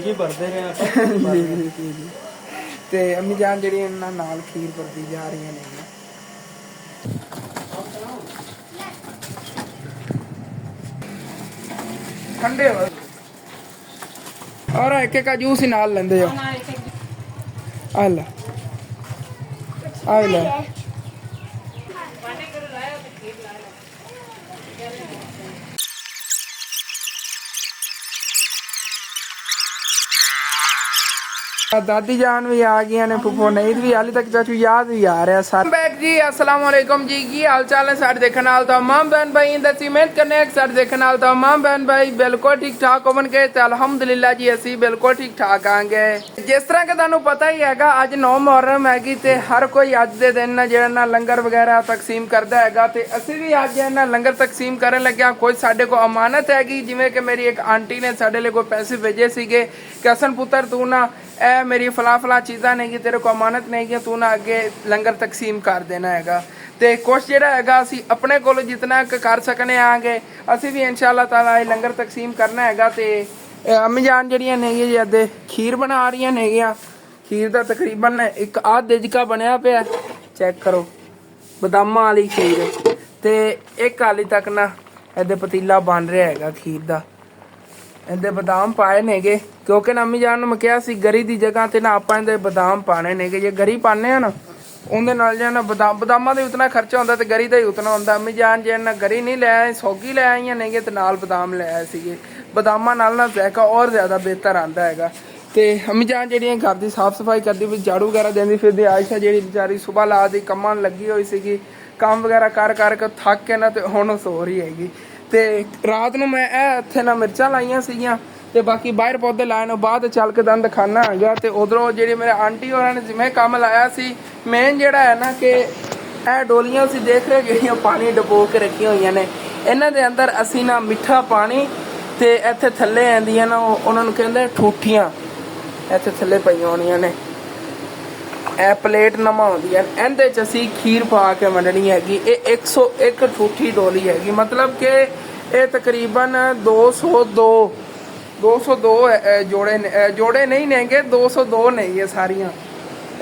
ਜੀ ਭਰਦੇ ਰਹੇ ਆਪਾਂ ਜੀ ਜੀ ਜੀ ਜੀ। ਤੇ ਅੰਮੀ ਜਾਨ ਜਿਹੜੀ ਇਹਨਾਂ ਨਾਲ ਖੀਰ ਭਰਦੀ ਜਾ ਰਹੀਆਂ ਨੇ ठंडे हो और एक एक का जूस ही नाल लेंदे हो आ ले आ ले दादी जान भी आ गई ने फुफो नहीं भी हाली तक चाचू याद भी आ रहा सारे बैक जी अस्सलाम वालेकुम जी की हाल चाल है सारे देखने वाल तमाम बहन भाई दसी मेहनत करने सारे देखने वाल तमाम बहन भाई बिल्कुल ठीक ठाक होवन के ते अल्हम्दुलिल्लाह जी असी बिल्कुल ठीक ठाक आंगे जिस तरह के तुहानू पता ही हैगा अज 9 मुहर्रम हैगी ते हर कोई अज दे दिन जेड़ा ना लंगर वगैरह तकसीम करदा हैगा ते असी भी अज ना लंगर तकसीम करन लग्या कोई साडे को अमानत हैगी जिवें कि मेरी एक आंटी ने साडे लिए कोई पैसे भेजे सीगे कि हसन पुत्र तू ना ए मेरी फला फला चीज़ा नहीं तेरे को अमानत नहीं तू ना अगे लंगर तकसीम कर देना हैगा ते कुछ जेड़ा हैगा असी अपने कोल जितना कर सकने आगे असी भी इंशाअल्लाह ताला लंगर तकसीम करना हैगा ते अम्मी जान जड़ियां ने जी अदे खीर बना रही ने खीर का तकरीबन एक आध दिजका बनया पे चेक करो बदामा वाली खीर ते एक हाली तक ना इहदे पतीला बन रहा हैगा खीर का ਇਹਦੇ ਬਦਾਮ ਪਾਏ ਨੇਗੇ ਕਿਉਂਕਿ ਨਾ ਅੰਮੀ ਜਾਨ ਨੂੰ ਮੈਂ ਕਿਹਾ ਸੀ ਗਰੀ ਦੀ ਜਗ੍ਹਾ ਤੇ ਨਾ ਆਪਾਂ ਇਹਦੇ ਬਦਾਮ ਪਾਣੇ ਨੇਗੇ ਜੇ ਗਰੀ ਪਾਣੇ ਆ ਨਾ ਉਹਦੇ ਨਾਲ ਜੇ ਨਾ ਬਦਾਮਾਂ ਦੇ ਉਤਨਾ ਖਰਚਾ ਹੁੰਦਾ ਤੇ ਗਰੀ ਦਾ ਹੀ ਉਤਨਾ ਹੁੰਦਾ ਅੰਮੀ ਜਾਨ ਜੇ ਨਾ ਗਰੀ ਨਹੀਂ ਲੈ ਆਏ ਸੌਗੀ ਲੈ ਆਈਆਂ ਨੇਗੇ ਤੇ ਨਾਲ ਬਦਾਮ ਲੈ ਆਏ ਸੀਗੇ ਬਦਾਮਾਂ ਨਾਲ ਨਾ ਜ਼ਾਇਕਾ ਹੋਰ ਜ਼ਿਆਦਾ ਬਿਹਤਰ ਆਂਦਾ ਹੈਗਾ ਤੇ ਅੰਮੀ ਜਾਨ ਜਿਹੜੀਆਂ ਘਰ ਦੀ ਸਾਫ਼ ਸਫਾਈ ਕਰਦੀ ਵੀ ਝਾੜੂ ਵਗੈਰਾ ਦਿੰਦੀ ਫਿਰਦੀ ਆਇਸ਼ਾ ਜਿਹੜੀ ਵਿਚਾਰੀ ਸਵੇਰ ਲਾ ਦੀ ਕੰਮਾਂ ਲੱਗੀ ਹੋਈ ਸੀਗੀ ਕੰਮ ਵਗੈਰਾ ਕਰ ਕਰਕੇ ਥੱਕ ਕੇ ਨਾ ਤੇ ਹੁਣ ਸੋ ਰਹੀ ਹੈਗੀ ਤੇ ਰਾਤ ਨੂੰ ਮੈਂ ਇਹ ਇੱਥੇ ਨਾ ਮਿਰਚਾਂ ਲਾਈਆਂ ਸੀਗੀਆਂ ਤੇ ਬਾਕੀ ਬਾਹਰ ਪੌਦੇ ਲਾਏ ਨੂੰ ਬਾਅਦ ਚੱਲ ਕੇ ਦੰਦ ਖਾਣਾ ਹੈਗਾ ਤੇ ਉਧਰੋਂ ਜਿਹੜੀ ਮੇਰੇ ਆਂਟੀ ਹੋਰਾਂ ਨੇ ਜਿਵੇਂ ਕੰਮ ਲਾਇਆ ਸੀ ਮੇਨ ਜਿਹੜਾ ਹੈ ਨਾ ਕਿ ਇਹ ਡੋਲੀਆਂ ਸੀ ਦੇਖ ਰਹੇ ਜਿਹੜੀਆਂ ਪਾਣੀ ਡਬੋ ਕੇ ਰੱਖੀਆਂ ਹੋਈਆਂ ਨੇ ਇਹਨਾਂ ਦੇ ਅੰਦਰ ਅਸੀਂ ਨਾ ਮਿੱਠਾ ਪਾਣੀ ਤੇ ਇੱਥੇ ਥੱਲੇ ਆਂਦੀਆਂ ਨਾ ਉਹਨਾਂ ਨੂੰ ਕਹਿੰਦੇ ਠੂਠੀਆਂ ਇੱਥੇ ਥੱਲੇ ਪਈਆਂ ਹੋਣੀਆਂ ਨੇ ਇਹ ਪਲੇਟ ਨਮਾ ਹੁੰਦੀ ਹੈ ਇਹਦੇ ਚ ਅਸੀਂ ਖੀਰ ਪਾ ਕੇ ਵੰਡਣੀ ਹੈਗੀ ਇਹ 101 ਠੂਠੀ ਡੋਲੀ ਹੈਗੀ ਮਤਲਬ ਕਿ ਇਹ ਤਕਰੀਬਨ 202 जोड़े नहीं नेंगे 202 नहीं है सारियां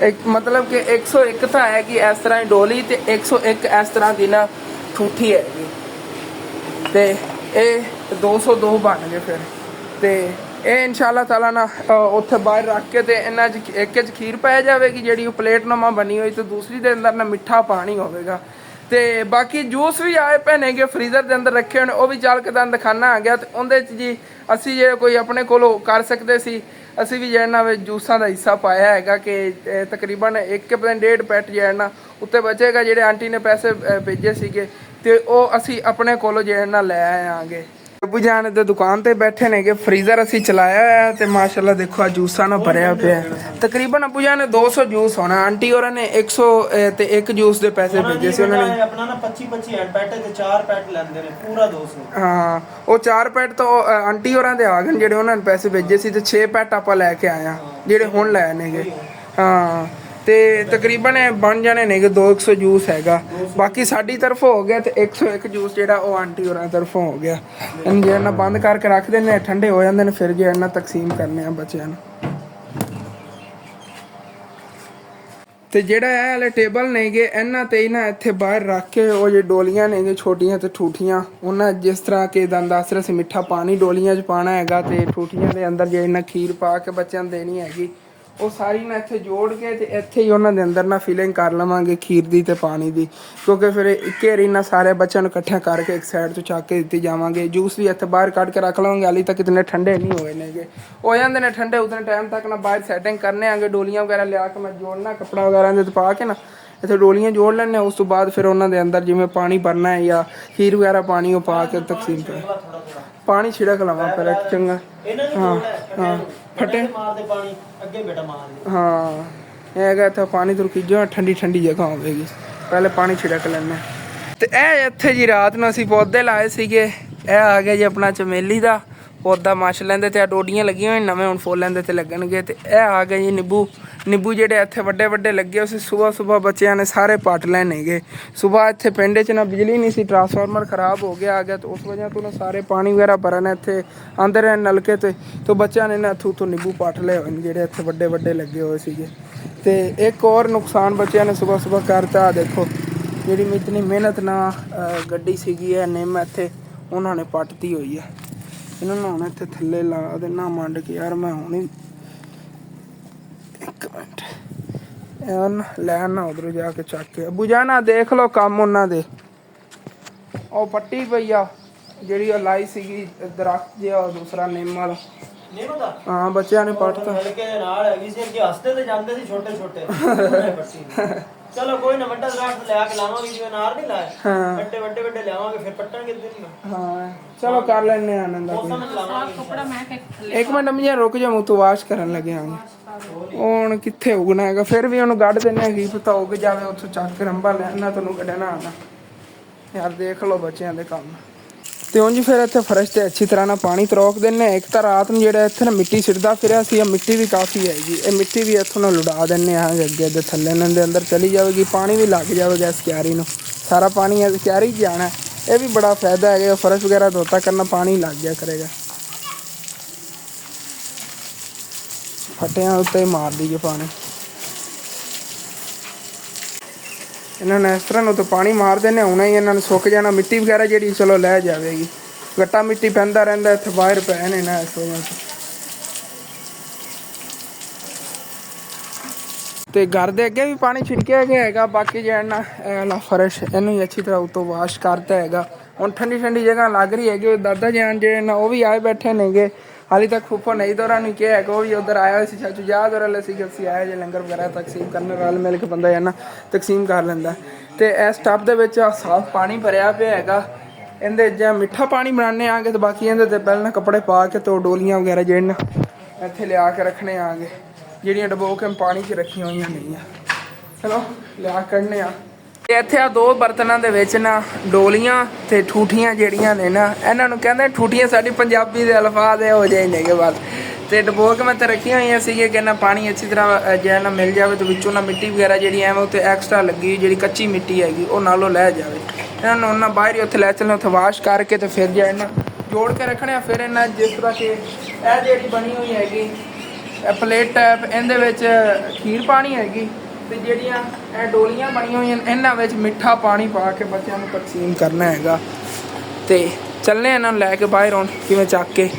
एक मतलब कि 101 ਤਾਂ ਹੈ ਕਿ ਇਸ ਤਰ੍ਹਾਂ ਹੀ ਡੋਲੀ ਤੇ 101 ਇਸ ਤਰ੍ਹਾਂ ਦੀ ਨਾ ਠੂਠੀ ਹੈਗੀ ਤੇ ਇਹ 202 ਬਣ ਗਏ ਫਿਰ ਤੇ ਇਹ ਇਨਸ਼ਾਅੱਲਾ ਤਾਲਾ ਨਾ ਉੱਥੇ ਬਾਹਰ ਰੱਖ ਕੇ ਤੇ ਇਹਨਾਂ 'ਚ ਇੱਕ 'ਚ ਖੀਰ ਪੈ ਜਾਵੇਗੀ ਜਿਹੜੀ ਉਹ ਪਲੇਟ ਨਮਾ ਬਣੀ ਹੋਈ ਤੇ ਦੂਸਰੀ ਦੇ ਅੰਦਰ ਨਾ ਮਿੱਠਾ ਪਾਣੀ ਹੋਵੇਗਾ ਤੇ ਬਾਕੀ ਜੂਸ ਵੀ ਆਏ ਪਏ ਨੇਗੇ ਫਰੀਜ਼ਰ ਦੇ ਅੰਦਰ ਰੱਖੇ ਹੋਣੇ ਉਹ ਵੀ ਚੱਲ ਕੇ ਤੁਹਾਨੂੰ ਦਿਖਾਣਾ ਆ ਗਿਆ ਤੇ ਉਹਦੇ 'ਚ ਜੀ ਅਸੀਂ ਜੇ ਕੋਈ ਆਪਣੇ ਕੋਲੋਂ ਕਰ ਸਕਦੇ ਸੀ ਅਸੀਂ ਵੀ ਜਿਹੜਾ ਨਾ ਜੂਸਾਂ ਦਾ ਹਿੱਸਾ ਪਾਇਆ ਹੈਗਾ ਕਿ ਤਕਰੀਬਨ 1.5 ਪੈਟ ਜਿਹੜਾ ਨਾ ਉੱਤੇ ਬਚੇਗਾ ਜਿਹੜੇ ਆਂਟੀ ਨੇ ਪੈਸੇ ਭੇਜੇ ਸੀਗੇ ਤੇ ਉਹ ਅਸੀਂ ਆਪਣੇ ਕੋਲੋਂ ਜਿਹੜਾ ਨਾ ਲੈ ਆਵਾਂਗੇ ਅੱਬੂ ਜਾਨ ਦੇ ਦੁਕਾਨ ਤੇ ਬੈਠੇ ਨੇਗੇ ਫਰੀਜ਼ਰ ਅਸੀਂ ਚਲਾਇਆ ਹੋਇਆ ਤੇ ਮਾਸ਼ਾਅੱਲਾ ਦੇਖੋ ਆ ਜੂਸਾਂ ਨਾਲ ਭਰਿਆ ਪਿਆ ਤਕਰੀਬਨ ਅੱਬੂ ਜਾਨ ਨੇ 200 ਜੂਸ ਹੋਣਾ ਆਂਟੀ ਹੋਰਾਂ ਨੇ 100 ਤੇ ਇੱਕ ਜੂਸ ਦੇ ਪੈਸੇ ਭੇਜੇ ਸੀ ਉਹਨਾਂ ਨੇ ਆਪਣਾ ਨਾ 25 ਹੈਂਡ ਪੈਟ ਤੇ 4 ਪੈਟ ਲੈਂਦੇ ਨੇ ਪੂਰਾ 200 ਹਾਂ ਉਹ 4 ਪੈਟ ਤਾਂ ਆਂਟੀ ਹੋਰਾਂ ਦੇ ਆ ਗਏ ਜਿਹੜੇ ਉਹਨਾਂ ਨੇ ਪੈਸੇ ਭੇਜੇ ਸੀ ਤੇ 6 ਪੈਟ ਆਪਾਂ ਲੈ ਕੇ ਆਇਆ ਜਿਹੜੇ ਹੁਣ ਲੈ ਨੇਗੇ ਹਾਂ ਤੇ ਤਕਰੀਬਨ ਬਣ ਜਾਣੇ ਨੇਗੇ 200 ਜੂਸ ਹੈਗਾ ਬਾਕੀ ਸਾਡੀ ਤਰਫੋਂ ਹੋ ਗਿਆ ਤੇ 101 ਜੂਸ ਜਿਹੜਾ ਉਹ ਆਂਟੀ ਹੋਰਾਂ ਤਰਫੋਂ ਹੋ ਗਿਆ ਇਹਨੂੰ ਜਿਹੜਾ ਨਾ ਬੰਦ ਕਰਕੇ ਰੱਖ ਦਿੰਦੇ ਠੰਡੇ ਹੋ ਜਾਂਦੇ ਨੇ ਫਿਰ ਜਿਹੜਾ ਨਾ ਤਕਸੀਮ ਕਰਨੇ ਆ ਬੱਚਿਆਂ ਨੂੰ ਤੇ ਜਿਹੜਾ ਇਹ ਵਾਲੇ ਟੇਬਲ ਨੇਗੇ ਇਹਨਾਂ ਤੇ ਹੀ ਨਾ ਇੱਥੇ ਬਾਹਰ ਰੱਖ ਕੇ ਉਹ ਜੇ ਡੋਲੀਆਂ ਨੇਗੇ ਛੋਟੀਆਂ ਤੇ ਠੂਠੀਆਂ ਉਹਨਾਂ ਜਿਸ ਤਰ੍ਹਾਂ ਕਿ ਦੰਦ ਦੱਸ ਰਹੇ ਸੀ ਮਿੱਠਾ ਪਾਣੀ ਡੋਲੀਆਂ 'ਚ ਪਾਣਾ ਹੈਗਾ ਤੇ ਠੂਠੀਆਂ ਦੇ ਅੰਦਰ ਜਿਹੜੀ ਨਾ ਖੀਰ ਪਾ ਕੇ ਬੱਚਿਆਂ ਨੂੰ ਦੇਣੀ ਹੈਗੀ ਉਹ ਸਾਰੀ ਨਾ ਇੱਥੇ ਜੋੜ ਕੇ ਤੇ ਇੱਥੇ ਹੀ ਉਹਨਾਂ ਦੇ ਅੰਦਰ ਨਾ ਫਿਲਿੰਗ ਕਰ ਲਵਾਂਗੇ ਖੀਰ ਦੀ ਤੇ ਪਾਣੀ ਦੀ ਕਿਉਂਕਿ ਫਿਰ ਇੱਕੇ ਵਾਰੀ ਨਾ ਸਾਰੇ ਬੱਚਿਆਂ ਨੂੰ ਇਕੱਠਿਆਂ ਕਰਕੇ ਇੱਕ ਸਾਈਡ ਤੋਂ ਚੱਕ ਕੇ ਦਿੱਤੀ ਜਾਵਾਂਗੇ ਜੂਸ ਵੀ ਇੱਥੇ ਬਾਹਰ ਕੱਢ ਕੇ ਰੱਖ ਲਵਾਂਗੇ ਹਾਲੀ ਤੱਕ ਇਤਨੇ ਠੰਡੇ ਨਹੀਂ ਹੋਏ ਨੇਗੇ ਹੋ ਜਾਂਦੇ ਨੇ ਠੰਡੇ ਉਤਨੇ ਟਾਈਮ ਤੱਕ ਨਾ ਬਾਹਰ ਸੈਟਿੰਗ ਕਰਨੇ ਆਂਗੇ ਡੋਲੀਆਂ ਵਗੈਰਾ ਲਿਆ ਕੇ ਮੈਂ ਜੋੜਨਾ ਕੱਪੜਾ ਵਗੈਰਾ ਦੇ ਪਾ ਕੇ ਨਾ ਇੱਥੇ ਡੋਲੀਆਂ ਜੋੜ ਲੈਣੇ ਉਸ ਤੋਂ ਬਾਅਦ ਫਿਰ ਉਹਨਾਂ ਦੇ ਅੰਦਰ ਜਿਵੇਂ ਪਾਣੀ ਭਰਨਾ ਹੈ ਜਾਂ ਖੀਰ ਵਗੈਰਾ ਪਾਣੀ ਉਹ ਪਾ ਕੇ ਤਕਸੀਮ ਕਰ ਪਾਣੀ ਛਿੜਕ ਲਵਾਂ ਪਹਿਲਾਂ ਚੰਗਾ ਹਾਂ ਹਾਂ ਫਟੇ ਮਾਰਦੇ ਪਾਣੀ ਅੱਗੇ ਬੇਟਾ ਮਾਰ ਹਾਂ ਇਹ ਹੈਗਾ ਇੱਥੇ ਪਾਣੀ ਤੋਂ ਰੁਕੀ ਠੰਡੀ ਠੰਡੀ ਜਗ੍ਹਾ ਹੋਵੇਗੀ ਪਹਿਲੇ ਪਾਣੀ ਛਿੜਕ ਲੈਣਾ ਤੇ ਇਹ ਇੱਥੇ ਜੀ ਰਾਤ ਨੂੰ ਅਸੀਂ ਪੌਦੇ ਲਾਏ ਸੀਗੇ ਇਹ ਆ ਗਿਆ ਜੀ ਆਪਣਾ ਚਮੇਲੀ ਦਾ ਪੌਦਾ ਮੱਛ ਲੈਂਦੇ ਤੇ ਆ ਡੋਡੀਆਂ ਲੱਗੀਆਂ ਹੋਈਆਂ ਨਵੇਂ ਹੁਣ ਫੁੱਲ ਲੈਂਦੇ ਤੇ ਲੱਗਣਗੇ। ਤੇ ਇਹ ਆ ਗਏ ਜੀ ਨਿੰਬੂ ਜਿਹੜੇ ਇੱਥੇ ਵੱਡੇ ਵੱਡੇ ਲੱਗੇ ਹੋਏ ਸੀ। ਸਵੇਰ ਬੱਚਿਆਂ ਨੇ ਸਾਰੇ ਪੱਟ ਲੈਣੇ ਗਏ। ਸਵੇਰ ਇੱਥੇ ਪਿੰਡ 'ਚ ਨਾ ਬਿਜਲੀ ਨਹੀਂ ਸੀ, ਟਰਾਂਸਫਾਰਮਰ ਖਰਾਬ ਹੋ ਗਿਆ ਆ ਗਿਆ, ਤੇ ਉਸ ਵਜ੍ਹਾ ਤੋਂ ਨਾ ਸਾਰੇ ਪਾਣੀ ਵਗੈਰਾ ਭਰਨ ਇੱਥੇ ਆਂਦੇ ਰਹੇ ਨਲਕੇ ਤੇ ਬੱਚਿਆਂ ਨੇ ਨਾ ਇੱਥੋਂ ਨਿੰਬੂ ਪੱਟ ਲਏ ਹੋਏ ਨੇ ਜਿਹੜੇ ਇੱਥੇ ਵੱਡੇ ਵੱਡੇ ਲੱਗੇ ਹੋਏ ਸੀਗੇ। ਤੇ ਇੱਕ ਹੋਰ ਨੁਕਸਾਨ ਬੱਚਿਆਂ ਨੇ ਸਵੇਰ ਕਰਤਾ। ਦੇਖੋ ਜਿਹੜੀ ਇਤਨੀ ਮਿਹਨਤ ਨਾਲ ਗੱਡੀ ਸੀਗੀ ਇਹ ਨਿੰਮ ਇੱਥੇ ਉਹਨਾਂ ਨੇ ਪੱਟਤੀ ਹੋਈ ਹੈ। ਇਹਨਾਂ ਨੂੰ ਹੁਣ ਇੱਥੇ ਥੱਲੇ ਲਾ ਦੇਣਾ ਮੰਡ ਕੇ। ਯਾਰ ਮੈਂ ਹੁਣ ਇੱਕ ਮਿੰਟ ਲੈਣ ਨਾ ਉਧਰੋਂ ਜਾ ਕੇ ਚੱਕ ਕੇ। ਅੱਬੂ ਜਾਨਾ ਦੇਖ ਲਓ ਕੰਮ ਉਹਨਾਂ ਦੇ। ਉਹ ਪੱਟੀ ਪਈ ਆ ਜਿਹੜੀ ਉਹ ਲਾਈ ਸੀਗੀ ਦਰਖਤ ਜਿਹਾ ਦੂਸਰਾ ਨਿੰਮ ਵਾਲਾ। ਨਿੰਮ ਦਾ ਹਾਂ ਬੱਚਿਆਂ ਨੇ ਪੱਟਤਾ। ਮਿਲ ਕੇ ਨਾਲ ਹੈਗੀ ਸੀ ਅੱਗੇ ਹਸਤੇ ਤੇ ਜਾਂਦੇ ਸੀ ਛੋਟੇ ਛੋਟੇ। ਚਲੋ ਕੋਈ ਨਾ ਵੱਡਾ ਦਰਖਤ ਲਿਆ ਕੇ ਲਾਵਾਂਗੇ ਜਿਵੇਂ ਨਾਰ ਨਹੀਂ ਲਾਏ। ਹਾਂ ਵੱਡੇ ਵੱਡੇ ਵੱਡੇ ਲਿਆਵਾਂਗੇ ਫਿਰ ਪੱਟਾਂਗੇ ਦਿਨ। ਹਾਂ ਚਲੋ ਕਰ ਲੈਣੇ ਆਨੰਦ ਦਾ ਕੱਪੜਾ ਮੈਂ ਕਿ ਇੱਕ ਮਿੰਟ ਮੈਂ ਰੁਕ ਜਾ, ਮੂੰਹ ਤੋਂ ਵਾਸ਼ ਕਰਨ ਲੱਗਿਆ ਉਹ ਹੁਣ ਕਿੱਥੇ ਉਗਣਾ ਹੈਗਾ। ਫਿਰ ਵੀ ਉਹਨੂੰ ਕੱਢ ਦਿੰਦੇ ਕੀ ਪਤਾ ਉਗ ਜਾਵੇ ਉੱਥੋਂ ਚੱਕ ਕੇ ਰੰਬਾ ਲੈਣਾ ਤੁਹਾਨੂੰ ਕੱਢਣਾ ਆਣਾ। ਯਾਰ ਦੇਖ ਲਓ ਬੱਚਿਆਂ ਦੇ ਕੰਮ। ਤੇ ਉਂਝ ਫਿਰ ਇੱਥੇ ਫਰਸ਼ ਤੇ ਅੱਛੀ ਤਰ੍ਹਾਂ ਨਾਲ ਪਾਣੀ ਤਰੋਕ ਦਿੰਦੇ। ਇੱਕ ਤਾਂ ਰਾਤ ਨੂੰ ਜਿਹੜਾ ਇੱਥੇ ਨਾ ਮਿੱਟੀ ਸਿੱਟਦਾ ਫਿਰਿਆ ਸੀ, ਇਹ ਮਿੱਟੀ ਵੀ ਕਾਫੀ ਹੈਗੀ। ਇਹ ਮਿੱਟੀ ਵੀ ਇੱਥੋਂ ਨਾਲ ਲੁਡਾ ਦਿੰਦੇ ਆ ਅੱਗੇ ਅੱਗੇ ਥੱਲੇ ਇਹਨਾਂ ਦੇ ਅੰਦਰ ਚਲੀ ਜਾਵੇਗੀ। ਪਾਣੀ ਵੀ ਲੱਗ ਜਾਵੇਗਾ ਇਸ ਕਿਆਰੀ ਨੂੰ, ਸਾਰਾ ਪਾਣੀ ਇਸ ਕਿਆਰੀ 'ਚ ਜਾਣਾ। ਇਹ ਵੀ ਬੜਾ ਫਾਇਦਾ ਹੈਗਾ। ਫਰਸ਼ ਵਗੈਰਾ ਧੋਤਾ ਕਰਨਾ ਪਾਣੀ ਲੱਗ ਗਿਆ ਕਰੇਗਾ। ਫਟਿਆਂ ਉੱਤੇ ਮਾਰ ਦਈਏ ਪਾਣੀ ਇਹਨਾਂ ਨੇ। ਇਸ ਤਰ੍ਹਾਂ ਨੂੰ ਤਾਂ ਪਾਣੀ ਮਾਰ ਦਿੰਦੇ ਹੁਣੇ ਹੀ ਇਹਨਾਂ ਨੂੰ ਸੁੱਕ ਜਾਣਾ। ਮਿੱਟੀ ਵਗੈਰਾ ਜਿਹੜੀ ਚਲੋ ਲੈ ਜਾਵੇਗੀ। ਗੱਟਾ ਮਿੱਟੀ ਪੈਂਦਾ ਰਹਿੰਦਾ ਇੱਥੇ ਬਾਹਰ ਪੈ ਨੇ ਨਾ ਇਸ ਵਜ੍ਹਾ ਤੇ ਘਰ ਦੇ ਅੱਗੇ ਵੀ ਪਾਣੀ ਛਿੜਕਿਆ ਗਿਆ ਹੈਗਾ। ਬਾਕੀ ਜਿਹੜਾ ਨਾ ਫਰਸ਼ ਇਹਨੂੰ ਹੀ ਅੱਛੀ ਤਰ੍ਹਾਂ ਉੱਤੋਂ ਵਾਸ਼ ਕਰਤਾ ਹੈਗਾ। ਹੁਣ ਠੰਡੀ ਠੰਡੀ ਜਗ੍ਹਾ ਲੱਗ ਰਹੀ ਹੈਗੀ। ਦਾਦਾ ਜਾਨ ਜਿਹੜੇ ਨਾ ਉਹ ਵੀ ਆਏ ਬੈਠੇ ਨੇਗੇ। ਹਾਲੇ ਤੱਕ ਫੁੱਫੋ ਨਹੀਂ ਦੋਰਾ ਨਹੀਂ ਕਿਹਾ ਹੈਗਾ। ਉਹ ਵੀ ਉੱਧਰ ਆਇਆ ਹੋਇਆ ਸੀ ਚਾਚੂ ਯਾਦ ਹੋ ਰਿਹਾ ਸੀ ਕਿ ਅਸੀਂ ਆਏ ਜੇ ਲੰਗਰ ਵਗੈਰਾ ਤਕਸੀਮ ਕਰਨ। ਰਲ ਮਿਲ ਕੇ ਬੰਦਾ ਨਾ ਤਕਸੀਮ ਕਰ ਲੈਂਦਾ। ਤੇ ਇਸ ਟੱਬ ਦੇ ਵਿੱਚ ਸਾਫ਼ ਪਾਣੀ ਭਰਿਆ ਪਿਆ ਹੈਗਾ। ਇਹਦੇ ਜਾਂ ਮਿੱਠਾ ਪਾਣੀ ਬਣਾਉਂਦੇ ਆਂਗੇ ਤੇ ਬਾਕੀ ਇਹਦੇ ਤੇ ਪਹਿਲਾਂ ਕੱਪੜੇ ਪਾ ਕੇ ਤੇ ਡੋਲੀਆਂ ਵਗੈਰਾ ਜਿਹੜੀਆਂ ਇੱਥੇ ਲਿਆ ਕੇ ਰੱਖਣੇ ਆਂਗੇ ਜਿਹੜੀਆਂ ਡਬੋ ਕੇ ਪਾਣੀ 'ਚ ਰੱਖੀਆਂ ਹੋਈਆਂ ਨਹੀਂ ਆ। ਚਲੋ ਲਿਆ ਕੱਢਨੇ ਆ। ਤੇ ਇੱਥੇ ਆ ਦੋ ਬਰਤਨਾਂ ਦੇ ਵਿੱਚ ਨਾ ਡੋਲੀਆਂ ਤੇ ਠੂਠੀਆਂ ਜਿਹੜੀਆਂ ਨੇ ਨਾ ਇਹਨਾਂ ਨੂੰ ਕਹਿੰਦੇ ਠੂਠੀਆਂ। ਸਾਡੀ ਪੰਜਾਬੀ ਦੇ ਅਲਫਾਜ਼ ਹੋ ਜਾਏ ਨੇਗੇ ਬਸ। ਤੇ ਡਬੋ ਕੇ ਮੈਂ ਤਾਂ ਰੱਖੀਆਂ ਹੋਈਆਂ ਸੀਗੀਆਂ ਕਿ ਨਾ ਪਾਣੀ ਅੱਛੀ ਤਰ੍ਹਾਂ ਜਿਹੜਾ ਨਾ ਮਿਲ ਜਾਵੇ ਤੇ ਵਿੱਚੋਂ ਨਾ ਮਿੱਟੀ ਵਗੈਰਾ ਜਿਹੜੀ ਐਵੇਂ ਉੱਤੇ ਐਕਸਟਰਾ ਲੱਗੀ ਜਿਹੜੀ ਕੱਚੀ ਮਿੱਟੀ ਹੈਗੀ ਉਹ ਨਾਲੋਂ ਲੈ ਜਾਵੇ। ਇਹਨਾਂ ਨੂੰ ਉਹਨਾਂ ਬਾਹਰ ਹੀ ਉੱਥੇ ਲੈ ਚੱਲਣਾ, ਉੱਥੇ ਵਾਸ਼ ਕਰਕੇ ਤੇ ਫਿਰ ਜਿਹੜਾ ਨਾ ਜੋੜ ਕੇ ਰੱਖਣੇ ਆ। ਫਿਰ ਇਹਨਾਂ ਜਿਸ ਤਰ੍ਹਾਂ ਕਿ ਇਹ ਜਿਹੜੀ ਬਣੀ ਹੋਈ ਹੈਗੀ ਪਲੇਟ ਟੈਪ ਇਹਦੇ ਵਿੱਚ ਖੀਰ ਪਾਣੀ ਹੈਗੀ। ਤੇ ਜਿਹੜੀਆਂ ਇਹ ਡੋਲੀਆਂ ਬਣੀਆਂ ਹੋਈਆਂ ਇਹਨਾਂ ਵਿੱਚ ਮਿੱਠਾ ਪਾਣੀ ਪਾ ਕੇ ਬੱਚਿਆਂ ਨੂੰ ਤਕਸੀਮ ਕਰਨਾ ਹੈਗਾ। ਤੇ ਚੱਲਨੇ ਇਹਨਾਂ ਨੂੰ ਲੈ ਕੇ ਬਾਹਰ ਹੁਣ ਕਿਵੇਂ ਚੱਕ ਕੇ।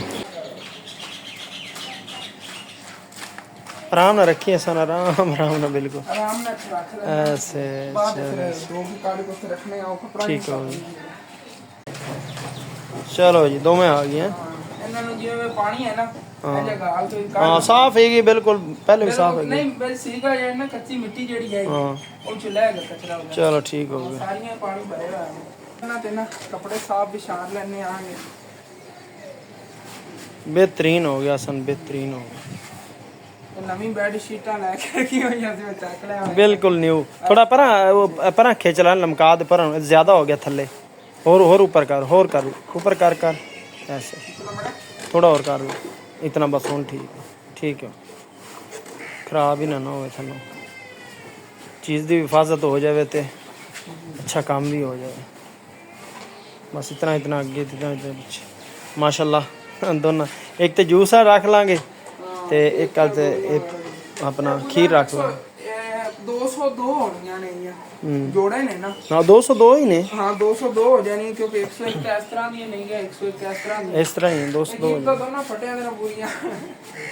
ਆਰਾਮ ਨਾਲ ਰੱਖੀਏ ਸਨ, ਆਰਾਮ ਨਾਲ ਬਿਲਕੁਲ ਆਰਾਮ ਨਾਲ ਰੱਖ ਲੈ। ਐਸੇ ਦੋ ਕਾੜੇ ਕੋ ਰੱਖਣੇ ਆ ਉਹ ਕਪੜਾ ਠੀਕ ਹੋ ਚਲੋ ਜੀ ਦੋਵੇਂ ਆ ਗਈਆਂ। ਇਹਨਾਂ ਨੂੰ ਜਿਵੇਂ ਪਾਣੀ ਹੈ ਨਾ ਇਹ ਜਗਾਲ ਤੋਂ ਹਾਂ ਸਾਫ਼ ਹੈਗੀ ਬਿਲਕੁਲ। ਪਹਿਲੇ ਵੀ ਸਾਫ਼ ਹੈਗੀ ਨਹੀਂ ਬਸ ਸੀਗਾ ਜਿਹੜਾ ਨਾ ਕੱਚੀ ਮਿੱਟੀ ਜਿਹੜੀ ਹੈ ਉਹ ਚ ਲੈ ਗਿਆ ਕਚਰਾ ਵਗੈਰਾ। ਚਲੋ ਠੀਕ ਹੋ ਗਿਆ। ਸਾਰੀਆਂ ਪਾਣੀ ਭਰੇ ਹੋਏ ਨੇ ਇਹਨਾਂ ਤੇ ਨਾ ਕੱਪੜੇ ਸਾਫ਼ ਵਿਛਾੜ ਲੈਣੇ ਆਂਗੇ। ਬਿਹਤਰੀਨ ਹੋ ਗਿਆ ਸਨ, ਬਿਹਤਰੀਨ ਹੋ ਗਿਆ। ਨਵੀਂ ਬੈੱਡ ਸ਼ੀਟਾਂ ਲੈ ਕੇ ਰੱਖੀ ਹੋਈਆਂ ਸੀ ਮੈਂ ਚੱਕ ਲਿਆ ਬਿਲकुल न्यू। थोड़ा परा खींच ला लमका दे पर ज्यादा हो गया थल्ले। और ऊपर कर ऊपर कर ऐसे थोड़ा और कर इतना बस होन ठीक है। खराब ही ना हो थल्लों चीज़ की हिफाजत हो जाए तो अच्छा काम भी हो जाए। बस इतना अगे इतना पीछे माशाल्लाह दोनों। एक तो जूस रख लांगे ਤੇ ਇੱਕ ਕੱਲ ਤੇ ਆਪਣਾ ਖੀਰ ਰੱਖ ਲਾ। 202 ਹੋਣੀਆਂ ਨੇ ਇਹ ਜੋੜੇ ਨੇ ਨਾ। ਨਾ 202 ਹੀ ਨੇ। ਹਾਂ 202 ਹੋ ਜਾਣੀ ਕਿਉਂਕਿ 101 ਇਸ ਤਰ੍ਹਾਂ ਦੀ ਨਹੀਂ ਹੈ 101 ਇਸ ਤਰ੍ਹਾਂ ਦੀ ਇਸ ਤਰ੍ਹਾਂ ਹੀ 202 ਤਾਂ ਦੋਨਾਂ ਫਟਿਆਂ ਦੇ ਨਾਲ ਪੂਰੀਆਂ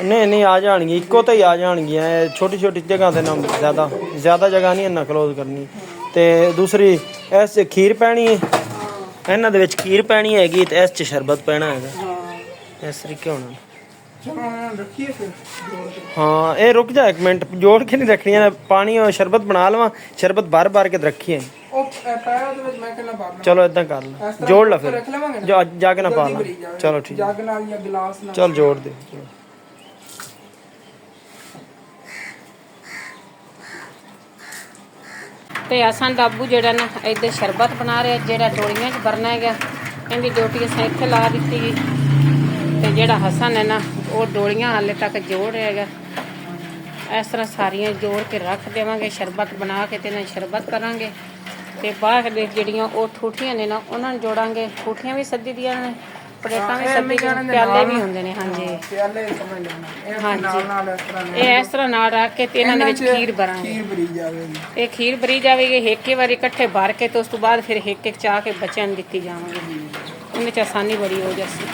ਨਹੀਂ ਆ ਜਾਣਗੀਆਂ ਇੱਕੋ ਤਾਂ ਹੀ ਆ ਜਾਣਗੀਆਂ। ਛੋਟੀ ਛੋਟੀ ਜਗ੍ਹਾ ਤੇ ਨਾ ਜ਼ਿਆਦਾ ਜਗ੍ਹਾ ਨਹੀਂ ਇਹਨਾਂ ਕਲੋਜ਼ ਕਰਨੀ। ਤੇ ਦੂਸਰੀ ਇਸ 'ਚ ਖੀਰ ਪੈਣੀ ਹੈ। ਇਹਨਾਂ ਦੇ ਵਿੱਚ ਖੀਰ ਪੈਣੀ ਹੈਗੀ ਤੇ ਇਸ 'ਚ ਸ਼ਰਬਤ ਪੈਣਾ ਹੈਗਾ। ਇਸ ਤਰੀਕੇ ਹੋਣਾ। ਰੱਖੀਏ ਫਿਰ हाँ ये रुक जा एक मिनट जोड़ के नहीं रखनी है। पानी और शरबत बना लवा शरबत बार के रखिए। चलो इतना कर ला जोड़ ला फिर जाके ना पा ला। चलो ठीक चल जोड़ दे। ਤੇ ਅਸਾਂ ਦਾਬੂ ਜਿਹੜਾ ਨਾ ਇੱਥੇ ਸ਼ਰਬਤ ਬਣਾ ਰਿਹਾ ਜਿਹੜਾ ਡੋਲੀਆਂ 'ਚ ਭਰਨਾ ਹੈਗਾ। ਇਹਦੀ ਡਿਊਟੀ ਅਸਾਂ ਇੱਥੇ ਲਾ ਦਿੱਤੀ ਗਈ। ਤੇ ਜਿਹੜਾ ਹਸਨ ਹੈ ਨਾ ਉਹ ਡੋਲੀਆਂ ਹਾਲੇ ਤੱਕ ਜੋੜ ਰਿਹਾ ਹੈਗਾ। ਇਸ ਤਰ੍ਹਾਂ ਸਾਰੀਆਂ ਜੋੜ ਕੇ ਰੱਖ ਦੇਵਾਂਗੇ, ਸ਼ਰਬਤ ਬਣਾ ਕੇ ਤੇ ਇਹਨਾਂ ਸ਼ਰਬਤ ਕਰਾਂਗੇ। ਤੇ ਬਾਹਰ ਦੇ ਜਿਹੜੀਆਂ ਉਹ ਠੂਠੀਆਂ ਨੇ ਨਾ ਉਹਨਾਂ ਨੂੰ ਜੋੜਾਂਗੇ। ਠੂਠੀਆਂ ਵੀ ਸੱਦੀ ਦੀਆਂ ਨੇ, ਪਲੇਟਾਂ ਵੀ ਸੱਦੀ ਦੀਆਂ, ਪਿਆਲੇ ਵੀ ਹੁੰਦੇ ਨੇ। ਹਾਂਜੀ ਪਿਆਲੇ ਸਮਝ ਲੈਣਾ ਇਹ ਹਾਂਜੀ। ਨਾਲ ਇਸ ਤਰ੍ਹਾਂ ਇਹ ਇਸ ਤਰ੍ਹਾਂ ਨਾਲ ਰੱਖ ਕੇ ਤੇ ਇਹਨਾਂ ਦੇ ਵਿੱਚ ਖੀਰ ਭਰਾਂਗੇ। ਖੀਰ ਭਰੀ ਜਾਵੇਗੀ। ਇਹ ਖੀਰ ਭਰੀ ਜਾਵੇਗੀ ਏਕੇ ਵਾਰੀ ਇਕੱਠੇ ਭਰ ਕੇ, ਤੇ ਉਸ ਤੋਂ ਬਾਅਦ ਫਿਰ ਇੱਕ ਇੱਕ ਚਾਹ ਕੇ ਬੱਚਿਆਂ ਨੂੰ ਦਿੱਤੀ ਜਾਵਾਂਗੇ। ਉਹਦੇ 'ਚ ਆਸਾਨੀ ਬੜੀ ਹੋ ਜਾਸੀ।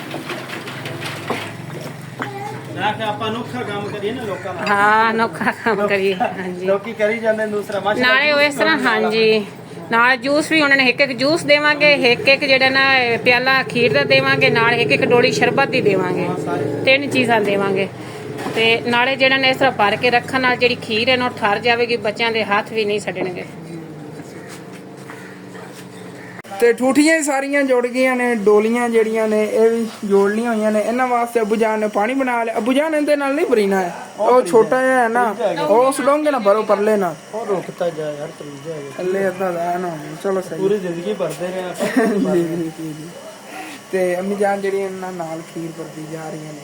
ਨਾ ਕਿ ਆਪਾਂ ਅਨੋਖਾ ਕੰਮ ਕਰੀਏ ਨਾ ਲੋਕਾਂ ਨਾਲ। ਹਾਂ ਅਨੋਖਾ ਕੰਮ ਕਰੀਏ। ਹਾਂਜੀ ਲੋਕੀ ਕਰੀ ਜਾਂਦੇ ਨੇ ਦੂਸਰਾ ਮਾਸ਼ਾ ਨਾਲੇ ਉਹ ਇਸ ਤਰ੍ਹਾਂ ਹਾਂਜੀ ਨਾਲ ਜੂਸ ਵੀ ਉਹਨਾਂ ਨੇ ਇੱਕ ਇੱਕ ਜੂਸ ਦੇਵਾਂਗੇ, ਇੱਕ ਇੱਕ ਜਿਹੜਾ ਨਾ ਪਿਆਲਾ ਖੀਰ ਦਾ ਦੇਵਾਂਗੇ, ਨਾਲ ਇੱਕ ਇੱਕ ਡੋਲੀ ਸ਼ਰਬਤ ਦੀ ਦੇਵਾਂਗੇ। 3 ਚੀਜ਼ਾਂ ਦੇਵਾਂਗੇ। ਤੇ ਨਾਲੇ ਜਿਹੜਾ ਨੇ ਇਸ ਤਰ੍ਹਾਂ ਭਰ ਕੇ ਰੱਖਣ ਨਾਲ ਜਿਹੜੀ ਖੀਰ ਹੈ ਨਾ ਉਹ ਠਰ ਜਾਵੇਗੀ, ਬੱਚਿਆਂ ਦੇ ਹੱਥ ਵੀ ਨਹੀਂ ਸੜਨਗੇ। ਤੇ ਠੂਠੀਆਂ ਹੀ ਸਾਰੀਆਂ ਜੁੜ ਗਈਆਂ ਨੇ। ਡੋਲੀਆਂ ਜਿਹੜੀਆਂ ਨੇ ਇਹ ਵੀ ਜੋੜਨੀਆਂ ਹੋਈਆਂ ਨੇ। ਇਹਨਾਂ ਵਾਸਤੇ ਅੱਬੂ ਜਾਨ ਨੇ ਪਾਣੀ ਬਣਾ ਲਿਆ। ਅੱਬੂ ਜਾਨ ਇਹਦੇ ਨਾਲ ਨਹੀਂ ਭਰੀਨਾ ਹੈ, ਉਹ ਛੋਟਾ ਜਿਹਾ ਹੈ ਨਾ, ਉਹ ਉਸ ਡੋਂਗੇ ਨਾਲ ਭਰੋ ਪਰਲੇ ਨਾਲ। ਉਹ ਰੁਕਤਾ ਜਾ ਯਾਰ ਤਰੀ ਜਾਏਗਾ ਥੱਲੇ ਅੱਧਾ ਦਾ ਨਾ ਚਲੋ ਸਹੀ। ਪੂਰੀ ਜ਼ਿੰਦਗੀ ਭਰਦੇ ਰਹੇ ਆਪਾਂ। ਜੀ। ਤੇ ਅੰਮੀ ਜਾਨ ਜਿਹੜੀ ਇਹਨਾਂ ਨਾਲ ਖੀਰ ਭਰਦੀ ਜਾ ਰਹੀਆਂ ਨੇ।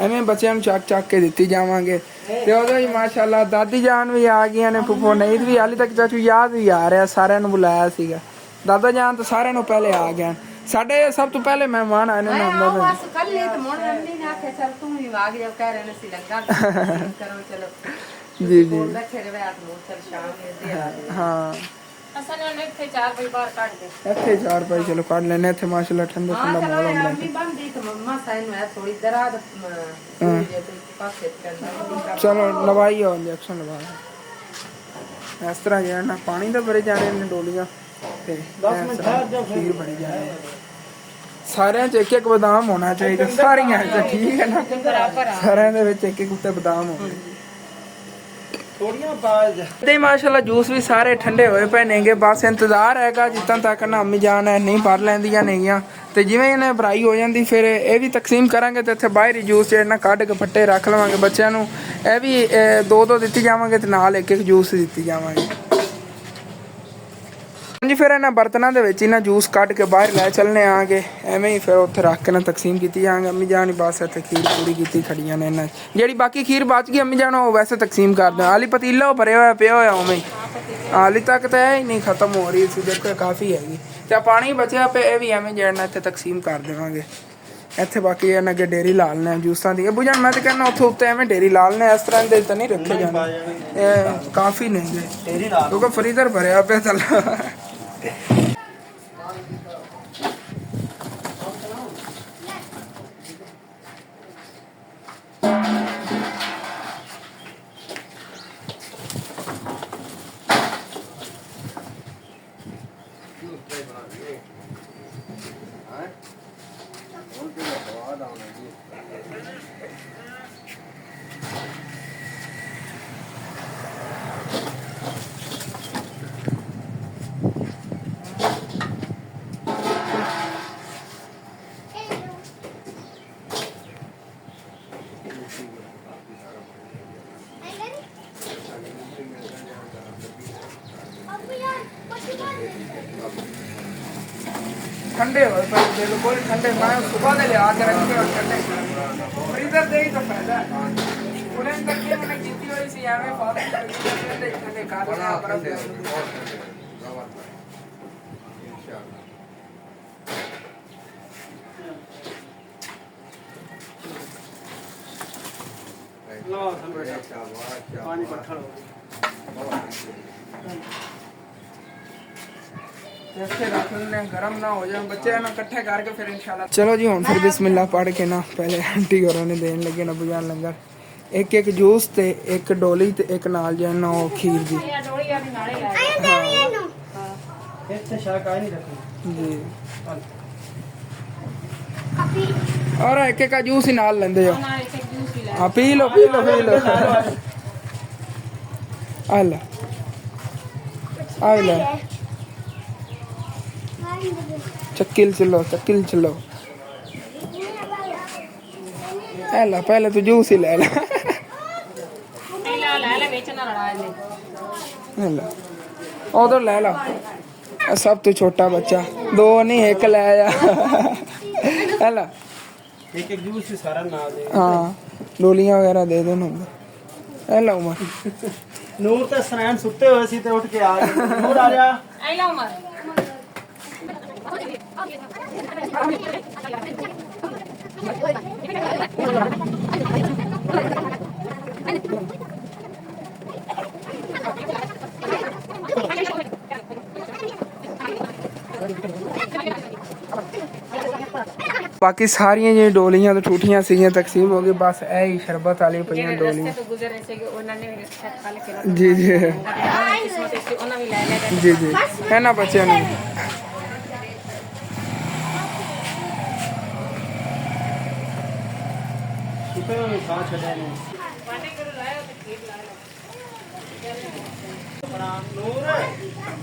ਐਵੇਂ ਬੱਚਿਆਂ ਨੂੰ ਚੱਕ ਕੇ ਦਿੱਤੀ ਜਾਵਾਂਗੇ। ਤੇ ਉਦੋਂ ਹੀ ਮਾਸ਼ਾਅੱਲਾ ਦਾਦੀ ਜਾਨ ਵੀ ਆ ਗਈਆਂ ਨੇ। ਫੁੱਫੋ ਨਈਦ ਵੀ ਹਾਲੇ ਤੱਕ ਚਾਚੂ ਯਾਦ ਵੀ ਆ ਰਿਹਾ। ਸਾਰਿਆਂ ਨੂੰ ਬੁਲਾਇਆ ਸੀਗਾ। ਦਾਦਾ ਜਾਨ ਤਾਂ ਸਾਰਿਆਂ ਨੂੰ ਪਹਿਲੇ ਆ ਗਏ। ਸਾਡੇ ਸਭ ਤੋਂ ਪਹਿਲੇ ਮਹਿਮਾਨ ਆਏ ਨੇ ਨਾ ਅੰਦਰ। ਬਸ ਕੱਲ ਨਹੀਂ ਤੇ ਮੋੜ ਰੰਦੀ ਨਾ ਕਿ ਚਲ ਤੂੰ ਹੀ ਆ ਗਿਆ ਕਹਿ ਰਹੇ ਨੇ ਸੀ ਲੱਗਾ ਕਰੋ ਚਲੋ ਜੀ ਬੈਠੇ ਰਹੇ ਆਤ ਨੂੰ ਚਲ ਸ਼ਾਮ ਦੇ ਆ ਹਾਂ ਅਸਾਂ ਨੇ ਇੱਥੇ 4 ਵਜੇ ਬਾਹਰ ਕੱਢ ਦੇ। ਇੱਥੇ 4 ਰੁਪਏ ਚਲੋ ਕੱਢ ਲੈਣੇ। ਇੱਥੇ ਮਾਸ਼ਾਅੱਲਾ ਠੰਡਾ ਠੰਡਾ ਮਾਹੌਲ ਹੁੰਦਾ। ਵੀ ਬੰਦੀ ਤੇ ਮੰਮਾ ਸਾਈਨ ਹੈ ਥੋੜੀ ਦਰਾਦ ਜੇ ਤੇ ਪਾਸੇ ਕਰਨਾ। ਚਲੋ ਲਵਾਈ ਹੋ ਇੰਜੈਕਸ਼ਨ ਲਵਾ। ਇਸ ਤਰ੍ਹਾਂ ਜਿਹੜਾ ਨਾ ਪਾਣੀ ਦਾ ਭਰੇ ਜਾ ਰਹੇ ਨੇ ਡੋਲੀਆਂ ਤੇ 10 ਮਿੰਟ ਠਹਿਰ ਜਾ ਖੀਰ ਬਣੀ ਜਾ ਰਹੀ ਹੈ। ਸਾਰਿਆਂ 'ਚ ਇੱਕ ਇੱਕ ਬਦਾਮ ਹੋਣਾ ਚਾਹੀਦਾ। ਸਾਰੀਆਂ 'ਚ ਠੀਕ ਹੈ ਨਾ, ਸਾਰਿਆਂ ਦੇ ਵਿੱਚ ਇੱਕ ਇੱਕ ਉੱਤੇ ਬਦਾਮ ਹੋਣ। ਥੋੜੀਆਂ ਬਾਜ ਤੇ ਮਾਸ਼ਾਅੱਲਾ ਜੂਸ ਵੀ ਸਾਰੇ ਠੰਡੇ ਹੋਏ ਪਏ ਨੇਗੇ। ਬਸ ਇੰਤਜ਼ਾਰ ਹੈਗਾ ਜਿੱਦਾਂ ਤੱਕ ਨਾ ਅੰਮੀ ਜਾਨ ਹੈ ਨਹੀਂ ਭਰ ਲੈਂਦੀਆਂ ਨੇਗੀਆਂ। ਤੇ ਜਿਵੇਂ ਇਹਨੇ ਭਰਾਈ ਹੋ ਜਾਂਦੀ ਫਿਰ ਇਹ ਵੀ ਤਕਸੀਮ ਕਰਾਂਗੇ। ਤੇ ਇੱਥੇ ਬਾਹਰ ਹੀ ਜੂਸ ਜਿਹੜਾ ਨਾ ਕੱਢ ਕੇ ਫੱਟੇ ਰੱਖ ਲਵਾਂਗੇ ਬੱਚਿਆਂ ਨੂੰ। ਇਹ ਵੀ 2-2 ਦਿੱਤੀ ਜਾਵਾਂਗੇ ਤੇ ਨਾਲ ਇੱਕ ਇੱਕ ਜੂਸ ਦਿੱਤੀ ਜਾਵਾਂਗੇ। ਹਾਂਜੀ ਫਿਰ ਇਹਨਾਂ ਬਰਤਨਾਂ ਦੇ ਵਿੱਚ ਹੀ ਨਾ ਜੂਸ ਕੱਢ ਕੇ ਬਾਹਰ ਲੈ ਚੱਲਨੇ ਆਂਗੇ। ਐਵੇਂ ਹੀ ਫਿਰ ਉੱਥੇ ਰੱਖ ਕੇ ਨਾ ਤਕਸੀਮ ਕੀਤੀ ਜਾਵਾਂਗੇ। ਅੰਮੀ ਜਾਨ ਹੀ ਬਸ ਇੱਥੇ ਖੀਰ ਪੂਰੀ ਕੀਤੀ ਖੜੀਆਂ ਨੇ ਇਹਨਾਂ। ਜਿਹੜੀ ਬਾਕੀ ਖੀਰ ਬਚ ਗਈ ਅੰਮੀ ਜਾਨ ਉਹ ਵੈਸੇ ਤਕਸੀਮ ਕਰਦੇ ਹਾਲੀ ਪਤੀਲਾ ਉਹ ਭਰਿਆ ਹੋਇਆ ਪਿਆ ਹੋਇਆ ਉਵੇਂ ਹਾਲੀ ਤੱਕ ਤਾਂ ਇਹ ਹੀ ਨਹੀਂ ਖਤਮ ਹੋ ਰਹੀ ਸੀ। ਦੇਖੋ ਕਾਫੀ ਹੈਗੀ। ਤੇ ਪਾਣੀ ਬਚਿਆ ਪਿਆ ਇਹ ਵੀ ਐਵੇਂ ਜਿਹੜਾ ਇੱਥੇ ਤਕਸੀਮ ਕਰ ਦੇਵਾਂਗੇ। ਇੱਥੇ ਬਾਕੀ ਇਹਨਾਂ ਅੱਗੇ ਡੇਰੀ ਲਾ ਲੈਣੇ ਜੂਸਾਂ ਦੀ। ਅੱਬੂ ਜਾਨ ਮੈਂ ਤਾਂ ਕਹਿੰਦਾ ਉੱਥੇ ਉੱਤੇ ਐਵੇਂ ਡੇਰੀ ਲਾ ਲੈਣੇ। ਇਸ ਤਰ੍ਹਾਂ ਦੇ ਤਾਂ ਨਹੀਂ ਰੱਖੇ ਜਾਂਦੇ। ਇਹ ਕਾਫੀ ਨੇ ਕਿਉਂਕਿ ਫਰੀਜ਼ਰ ਭਰਿਆ ਪਿਆ ਚੱਲ। ठंडे हो बिल्कुल ठंडे। मैं सुबह से ले आके रखे और ठंडे फ्रीजर दे ही तो फायदा है। उन्हें तक के मैंने गिनती हुई सी हमें ठंडे खाना पानी पत्थर गरम ना हो जाए बच्चे ना इकट्ठे करके फिर इंशाल्लाह। चलो जी हुन फिर बिस्मिल्लाह पढ़ के ना पहले आंटी होरां ने देन लगे ना बुझान लंगर। एक एक जूस ते एक डोली ते एक नाल जे ना खीर दी जी। और एक एक का जूस ही नाल लेंदे हो। हाँ P low P low P low. आला आला चक्किल चलो ला पहले तो जूस ही ले ला। उधर ले ला। सब तो छोटा बच्चा दो नहीं एक ले आ हेला एक एक जूस से सारा ना दे हाँ डोलियां वगैरह दे दो नूर हेला उमर ਨੂਰ ਤੇ ਸਨੈਨ ਸੁੱਤੇ ਹੋਏ ਸੀ ਤੇ ਉੱਠ ਕੇ ਆ ਗਏ ਨੂਰ ਆ ਜਾ ਐ ਲਾ ਉਮਰ बाकी सारियां जी डोलियां तो ठूठियां सीगियां तकसीम हो गई बस ऐ ही शरबत वाली पईयां ਰਸਤੇ डोलियां ਤੋਂ ਗੁਜ਼ਰੇ ਸੀਗੇ ਉਹਨਾਂ ਨੇ ਵੀ ਰਸਤਾ ਖਾ ਕੇ जी जी ਕਿਸਮਤ ਸੀ ਉਹਨਾਂ ਵੀ ਲੈ ਲੈ ਗਏ जी जी है ना बच्चे ने ਸੁੱਤੇ ਹੋਏ ਖਾ ਛੱਡਿਆ ਨੇ ਨੂਰ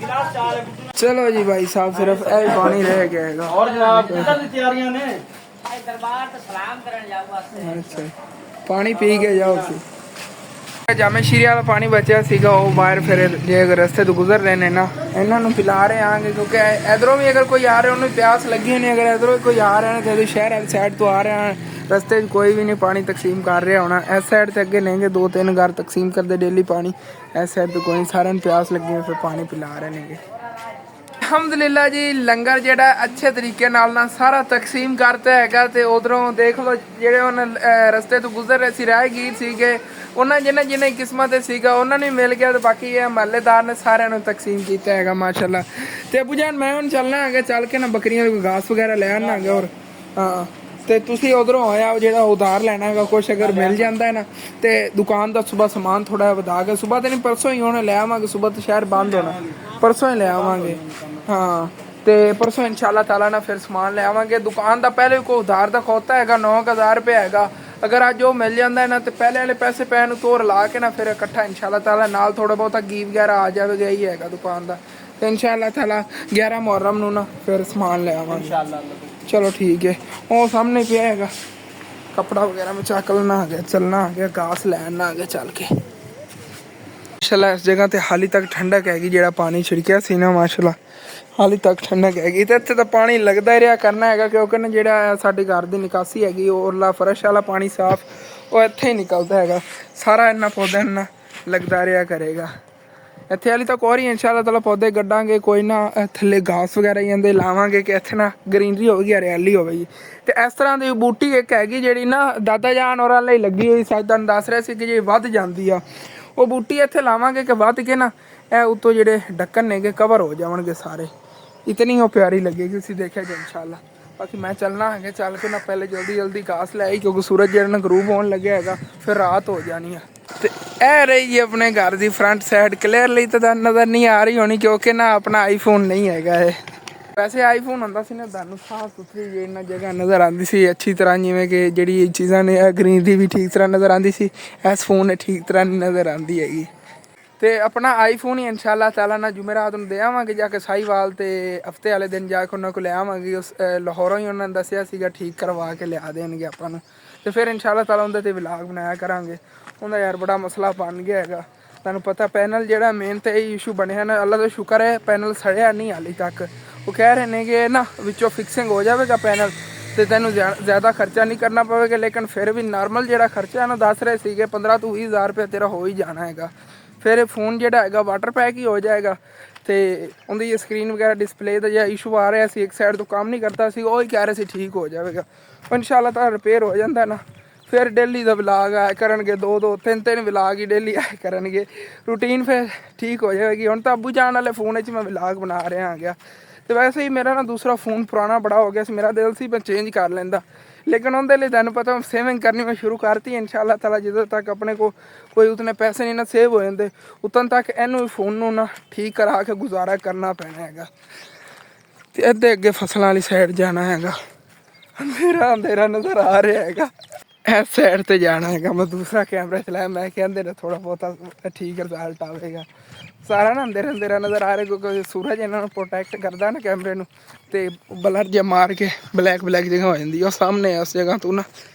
गिलास चाल है बुट्टू चलो जी भाई साहब सिर्फ ऐ ही पानी रह गया है और जनाब किधर दी तैयारियां ने ਦਰਬਾਰ ਤੋਂ ਸਲਾਮ ਕਰਨ ਜਾਓ ਵਾਸਤੇ अच्छा पानी पी के जाओ सी ਜਾਮੇ ਸ਼ੀਰੀ ਵਾਲਾ ਪਾਣੀ ਬਚਿਆ ਸੀਗਾ ਉਹ ਬਾਹਰ ਫਿਰ ਜੇ ਅਗਰ ਰਸਤੇ ਤੋਂ ਗੁਜ਼ਰ ਰਹੇ ਨੇ ਨਾ ਇਹਨਾਂ ਨੂੰ ਪਿਲਾ ਰਹੇ ਆਂਗੇ ਕਿਉਂਕਿ ਇਧਰੋਂ ਵੀ ਅਗਰ ਕੋਈ ਆ ਰਿਹਾ ਉਹਨੂੰ ਪਿਆਸ ਲੱਗੀ ਨਹੀਂ ਅਗਰ ਇਧਰੋਂ ਕੋਈ ਆ ਰਿਹਾ ਨਾ ਤੇ ਸ਼ਹਿਰ ਵਾਲੀ ਸਾਈਡ ਤੋਂ ਆ ਰਿਹਾ ਰਸਤੇ 'ਚ ਕੋਈ ਵੀ ਨਹੀਂ ਪਾਣੀ ਤਕਸੀਮ ਕਰ ਰਿਹਾ ਹੋਣਾ ਇਸ ਸਾਈਡ ਤੇ ਅੱਗੇ ਲੈਂਗੇ 2-3 ਘਰ ਤਕਸੀਮ ਕਰਦੇ ਡੇਲੀ ਪਾਣੀ ਇਸ ਸਾਈਡ ਤੋਂ ਕੋਈ ਸਾਰਿਆਂ ਨੂੰ ਪਿਆਸ ਲੱਗੀ ਹੈ ਫਿਰ ਪਾਣੀ ਪਿਲਾ ਰਹੇ ਨੇਗੇ ਅਲਹਮਦੁਲਿਲਾ ਜੀ ਲੰਗਰ ਜਿਹੜਾ ਅੱਛੇ ਤਰੀਕੇ ਨਾਲ ਨਾ ਸਾਰਾ ਤਕਸੀਮ ਕਰਤਾ ਹੈਗਾ ਤੇ ਉਧਰੋਂ ਦੇਖ ਲਓ ਜਿਹੜੇ ਉਹਨਾਂ ਰਸਤੇ ਤੋਂ ਗੁਜ਼ਰ ਰਹੇ ਸੀ ਰਾਹਗੀਰ ਸੀਗੇ ਉਹਨਾਂ ਜਿਹਨੇ ਕਿਸਮਤ ਸੀਗਾ ਉਹਨਾਂ ਨੂੰ ਮਿਲ ਗਿਆ ਤੇ ਬਾਕੀ ਇਹ ਮਹੱਲੇਦਾਰ ਨੇ ਸਾਰਿਆਂ ਨੂੰ ਤਕਸੀਮ ਕੀਤਾ ਹੈਗਾ ਮਾਸ਼ਾਅੱਲਾ ਤੇ ਅਬੂ ਜਾਨ ਮੈਂ ਹੁਣ ਚੱਲਣਾ ਹੈਗਾ ਚੱਲ ਕੇ ਨਾ ਬੱਕਰੀਆਂ ਦੀ ਘਾਸ ਵਗੈਰਾ ਲੈ ਆਣਾ ਹੈਗਾ ਔਰ ਹਾਂ ਤੇ ਤੁਸੀਂ ਉਧਰੋਂ ਆਇਆ ਜਿਹੜਾ ਉਧਾਰ ਲੈਣਾ ਹੈਗਾ ਕੁਛ ਅਗਰ ਮਿਲ ਜਾਂਦਾ ਹੈ ਨਾ ਤੇ ਦੁਕਾਨ ਦਾ ਸਵੇਰ ਸਮਾਨ ਥੋੜਾ ਵਧਾ ਕੇ ਸਵੇਰ ਤੇ ਨਹੀਂ ਪਰਸੋਂ ਹੀ ਹੁਣ ਲੈ ਆਵਾਂਗੇ ਸਵੇਰ ਤੇ ਸ਼ਹਿਰ ਬੰਦ ਹੋਣਾ ਪਰਸੋਂ ਹੀ ਲੈ ਆਵਾਂਗੇ ਹਾਂ ਤੇ ਪਰਸੋਂ ਇਨਸ਼ਾਅੱਲਾ ਤਾਲਾ ਨਾ ਫਿਰ ਸਮਾਨ ਲੈ ਆਵਾਂਗੇ ਦੁਕਾਨ ਦਾ ਪਹਿਲੇ ਕੋਈ ਉਧਾਰ ਦਾ ਖੋਤਾ ਹੈਗਾ 9000 ਰੁਪਏ ਹੈਗਾ ਅਗਰ ਅੱਜ ਉਹ ਮਿਲ ਜਾਂਦਾ ਹੈ ਨਾ ਤੇ ਪਹਿਲੇ ਵਾਲੇ ਪੈਸੇ ਪੈਣ ਨੂੰ ਤੋਰ ਲਾ ਕੇ ਨਾ ਫਿਰ ਇਕੱਠਾ ਇਨਸ਼ਾਅੱਲਾ ਤਾਲਾ ਨਾਲ ਥੋੜਾ ਬਹੁਤਾ ਗੀ ਵਗੈਰਾ ਆ ਜਾਵੇਗਾ ਹੀ ਹੈਗਾ ਦੁਕਾਨ ਦਾ ਤੇ ਇਨਸ਼ਾਅੱਲਾ ਤਾਲਾ 11 ਮੁਹਰਮ ਨੂੰ ਨਾ ਫਿਰ ਸਮਾਨ ਲੈ ਆਵਾਂਗੇ ਇਨਸ਼ਾਅੱਲਾ चलो ठीक है वो सामने पे आएगा कपड़ा वगैरह में चलना आ गया चलना आ गया घास लैना आ गया चल के माशाल्लाह इस जगह ते हाली तक ठंडक हैगी जेड़ा पानी छिड़किया सी ना माशाल्लाह हाली तक ठंडक हैगी ते इत्थे तां पानी लगदा ही रहा करना हैगा क्योंकि ना जेड़ा साडे घर दी निकासी हैगी ओरला फर्श वाला पानी साफ वो इत्थे ही निकलदा हैगा सारा इन्ना पौधा ना लगदा रहा करेगा ਇੱਥੇ ਵਾਲੀ ਤਾਂ ਕੋਈ ਇਨਸ਼ਾਅੱਲਾ ਤਾਲਾ ਪੌਦੇ ਗੱਡਾਂਗੇ ਕੋਈ ਨਾ ਥੱਲੇ ਘਾਸ ਵਗੈਰਾ ਜਾਂਦੇ ਲਾਵਾਂਗੇ ਕਿ ਇੱਥੇ ਨਾ ਗ੍ਰੀਨਰੀ ਹੋਵੇਗੀ ਹਰਿਆਲੀ ਹੋਵੇਗੀ ਤੇ ਇਸ ਤਰ੍ਹਾਂ ਦੀ ਬੂਟੀ ਇੱਕ ਹੈਗੀ ਜਿਹੜੀ ਨਾ ਦਾਦਾ ਜਾਨ ਹੋਰਾਂ ਲਈ ਲੱਗੀ ਹੋਈ ਸੀ ਤੁਹਾਨੂੰ ਦੱਸ ਰਿਹਾ ਸੀ ਕਿ ਜੇ ਵੱਧ ਜਾਂਦੀ ਆ ਉਹ ਬੂਟੀ ਇੱਥੇ ਲਾਵਾਂਗੇ ਕਿ ਵੱਧ ਕੇ ਨਾ ਇਹ ਉੱਤੋਂ ਜਿਹੜੇ ਢੱਕਣ ਨੇਗੇ ਕਵਰ ਹੋ ਜਾਣਗੇ ਸਾਰੇ ਇਤਨੀ ਉਹ ਪਿਆਰੀ ਲੱਗੇਗੀ ਤੁਸੀਂ ਦੇਖਿਆ ਜੀ ਇਨਸ਼ਾਅੱਲਾ ਬਾਕੀ ਮੈਂ ਚੱਲਣਾ ਹੈਗਾ ਚੱਲ ਕੇ ਨਾ ਪਹਿਲੇ ਜਲਦੀ ਘਾਸ ਲੈ ਆਈ ਕਿਉਂਕਿ ਸੂਰਜ ਜਿਹੜਾ ਨਾ ਗਰੂਬ ਹੋਣ ਲੱਗਿਆ ਹੈਗਾ ਫਿਰ ਰਾਤ ਹੋ ਜਾਣੀ ਆ ਤੇ ਇਹ ਰਹੀ ਜੀ ਆਪਣੇ ਘਰ ਦੀ ਫਰੰਟ ਸਾਈਡ ਕਲੀਅਰਲੀ ਤਾਂ ਨਜ਼ਰ ਨਹੀਂ ਆ ਰਹੀ ਹੋਣੀ ਕਿਉਂਕਿ ਨਾ ਆਪਣਾ ਆਈਫੋਨ ਨਹੀਂ ਹੈਗਾ ਇਹ ਵੈਸੇ ਆਈਫੋਨ ਹੁੰਦਾ ਸੀ ਨਾ ਤੁਹਾਨੂੰ ਸਾਫ਼ ਸੁਥਰੀ ਜਿਹੀ ਇਹਨਾਂ ਜਗ੍ਹਾ ਨਜ਼ਰ ਆਉਂਦੀ ਸੀ ਅੱਛੀ ਤਰ੍ਹਾਂ ਜਿਵੇਂ ਕਿ ਜਿਹੜੀ ਚੀਜ਼ਾਂ ਨੇ ਗ੍ਰੀਨਰੀ ਵੀ ਠੀਕ ਤਰ੍ਹਾਂ ਨਜ਼ਰ ਆਉਂਦੀ ਸੀ ਇਸ ਫੋਨ ਨੇ ਠੀਕ ਤਰ੍ਹਾਂ ਨਹੀਂ ਨਜ਼ਰ ਆਉਂਦੀ ਹੈਗੀ ਤੇ ਆਪਣਾ ਆਈਫੋਨ ਹੀ ਇਨਸ਼ਾਅੱਲਾ ਤਾਲਾ ਨਾ ਜੁਮੇਰਾਤ ਨੂੰ ਦੇ ਆਵਾਂਗੇ ਜਾ ਕੇ ਸਾਈਵਾਲ ਤੇ ਹਫਤੇ ਵਾਲੇ ਦਿਨ ਜਾ ਕੇ ਉਹਨਾਂ ਕੋਲ ਲੈ ਆਵਾਂਗੇ ਉਸ ਲਾਹੌਰੋਂ ਹੀ ਉਹਨਾਂ ਨੇ ਦੱਸਿਆ ਸੀਗਾ ਠੀਕ ਕਰਵਾ ਕੇ ਲਿਆ ਦੇਣਗੇ ਆਪਾਂ ਨੂੰ ਤੇ ਫਿਰ ਇਨਸ਼ਾਅੱਲਾ ਤਾਲਾ ਉਹਦੇ ਤੇ ਵਲੌਗ ਬਣਾਇਆ ਕਰਾਂਗੇ ਉਹਦਾ ਯਾਰ ਬੜਾ ਮਸਲਾ ਬਣ ਗਿਆ ਹੈਗਾ ਤੁਹਾਨੂੰ ਪਤਾ ਪੈਨਲ ਜਿਹੜਾ ਮੇਨ ਤੇ ਇਹ ਇਸ਼ੂ ਬਣਿਆ ਨਾ ਅੱਲਾ ਦਾ ਸ਼ੁਕਰ ਹੈ ਪੈਨਲ ਸੜਿਆ ਨਹੀਂ ਹਾਲੇ ਤੱਕ ਉਹ ਕਹਿ ਰਹੇ ਨੇ ਕਿ ਨਾ ਵਿੱਚੋਂ ਫਿਕਸਿੰਗ ਹੋ ਜਾਵੇਗਾ ਪੈਨਲ ਤੇ ਤੈਨੂੰ ਜ਼ਿਆਦਾ ਖਰਚਾ ਨਹੀਂ ਕਰਨਾ ਪਵੇਗਾ ਲੇਕਿਨ ਫਿਰ ਵੀ ਨਾਰਮਲ ਜਿਹੜਾ ਖਰਚਾ ਨਾ ਦੱਸ ਰਹੇ ਸੀਗੇ 15 ਤੋਂ 20000 ਰੁਪਏ ਤੇਰਾ ਹੋ ਹੀ ਜਾਣਾ ਹੈਗਾ ਫਿਰ ਇਹ ਫੋਨ ਜਿਹੜਾ ਹੈਗਾ ਵਾਟਰ ਪੈਕ ਹੀ ਹੋ ਜਾਏਗਾ ਤੇ ਉਹਦੀ ਸਕਰੀਨ ਵਗੈਰਾ ਡਿਸਪਲੇ ਦਾ ਜਿਹੜਾ ਇਸ਼ੂ ਆ ਰਿਹਾ ਸੀ ਇੱਕ ਸਾਈਡ ਤੋਂ ਕੰਮ ਨਹੀਂ ਕਰਦਾ ਸੀ ਉਹ ਹੀ ਕਹਿ ਰਹੇ ਸੀ ਠੀਕ ਹੋ ਜਾਵੇਗਾ ਇਨਸ਼ਾਅੱਲਾ ਤਾਂ ਰਿਪੇਅਰ ਹੋ ਜਾਂਦਾ ਨਾ ਫਿਰ ਡੇਲੀ ਦਾ ਵਲੌਗ ਆਇਆ ਕਰਨਗੇ 2-3 ਵਲੌਗ ਹੀ ਡੇਲੀ ਆਇਆ ਕਰਨਗੇ ਰੂਟੀਨ ਫਿਰ ਠੀਕ ਹੋ ਜਾਵੇਗੀ ਹੁਣ ਤਾਂ ਅੱਬੂ ਜਾਨ ਵਾਲੇ ਫੋਨ 'ਚ ਮੈਂ ਵਲੌਗ ਬਣਾ ਰਿਹਾ ਗਿਆ ਤੇ ਵੈਸੇ ਹੀ ਮੇਰਾ ਨਾ ਦੂਸਰਾ ਫੋਨ ਪੁਰਾਣਾ ਬੜਾ ਹੋ ਗਿਆ ਸੀ ਮੇਰਾ ਦਿਲ ਸੀ ਮੈਂ ਚੇਂਜ ਕਰ ਲੈਂਦਾ ਲੇਕਿਨ ਉਹਦੇ ਲਈ ਤੁਹਾਨੂੰ ਪਤਾ ਸੇਵਿੰਗ ਕਰਨੀ ਮੈਂ ਸ਼ੁਰੂ ਕਰਤੀ ਇਨਸ਼ਾਅੱਲਾ ਤਾਲਾ ਜਦੋਂ ਤੱਕ ਆਪਣੇ ਕੋਲ ਕੋਈ ਉਤਨੇ ਪੈਸੇ ਨਹੀਂ ਨਾ ਸੇਵ ਹੋ ਜਾਂਦੇ ਉਤਨ ਤੱਕ ਇਹਨੂੰ ਫੋਨ ਨੂੰ ਨਾ ਠੀਕ ਕਰਾ ਕੇ ਗੁਜ਼ਾਰਾ ਕਰਨਾ ਪੈਣਾ ਹੈਗਾ ਤੇ ਇੱਥੇ ਅੱਗੇ ਫਸਲਾਂ ਵਾਲੀ ਸਾਈਡ ਜਾਣਾ ਹੈਗਾ ਅੰਧੇਰਾ ਨਜ਼ਰ ਆ ਰਿਹਾ ਹੈਗਾ ਇਸ ਸਾਈਡ ਤੇ ਜਾਣਾ ਹੈਗਾ ਮੈਂ ਦੂਸਰਾ ਕੈਮਰਾ ਚਲਾਇਆ ਮੈਂ ਕਹਿੰਦੇ ਨੇ ਥੋੜਾ ਬਹੁਤਾ ਠੀਕ ਰਿਜ਼ਲਟ ਆਵੇਗਾ ਸਾਰਾ ਨਾ ਅੰਧੇਰਾ ਨਜ਼ਰ ਆ ਰਿਹਾ ਕਿਉਂਕਿ ਸੂਰਜ ਇਹਨਾਂ ਨੂੰ ਪ੍ਰੋਟੈਕਟ ਕਰਦਾ ਨਾ ਕੈਮਰੇ ਨੂੰ ਤੇ ਬਲਰ ਜਿਹਾ ਮਾਰ ਕੇ ਬਲੈਕ ਜਗ੍ਹਾ ਹੋ ਜਾਂਦੀ ਉਹ ਸਾਹਮਣੇ ਉਸ ਜਗ੍ਹਾ ਤੋਂ ਨਾ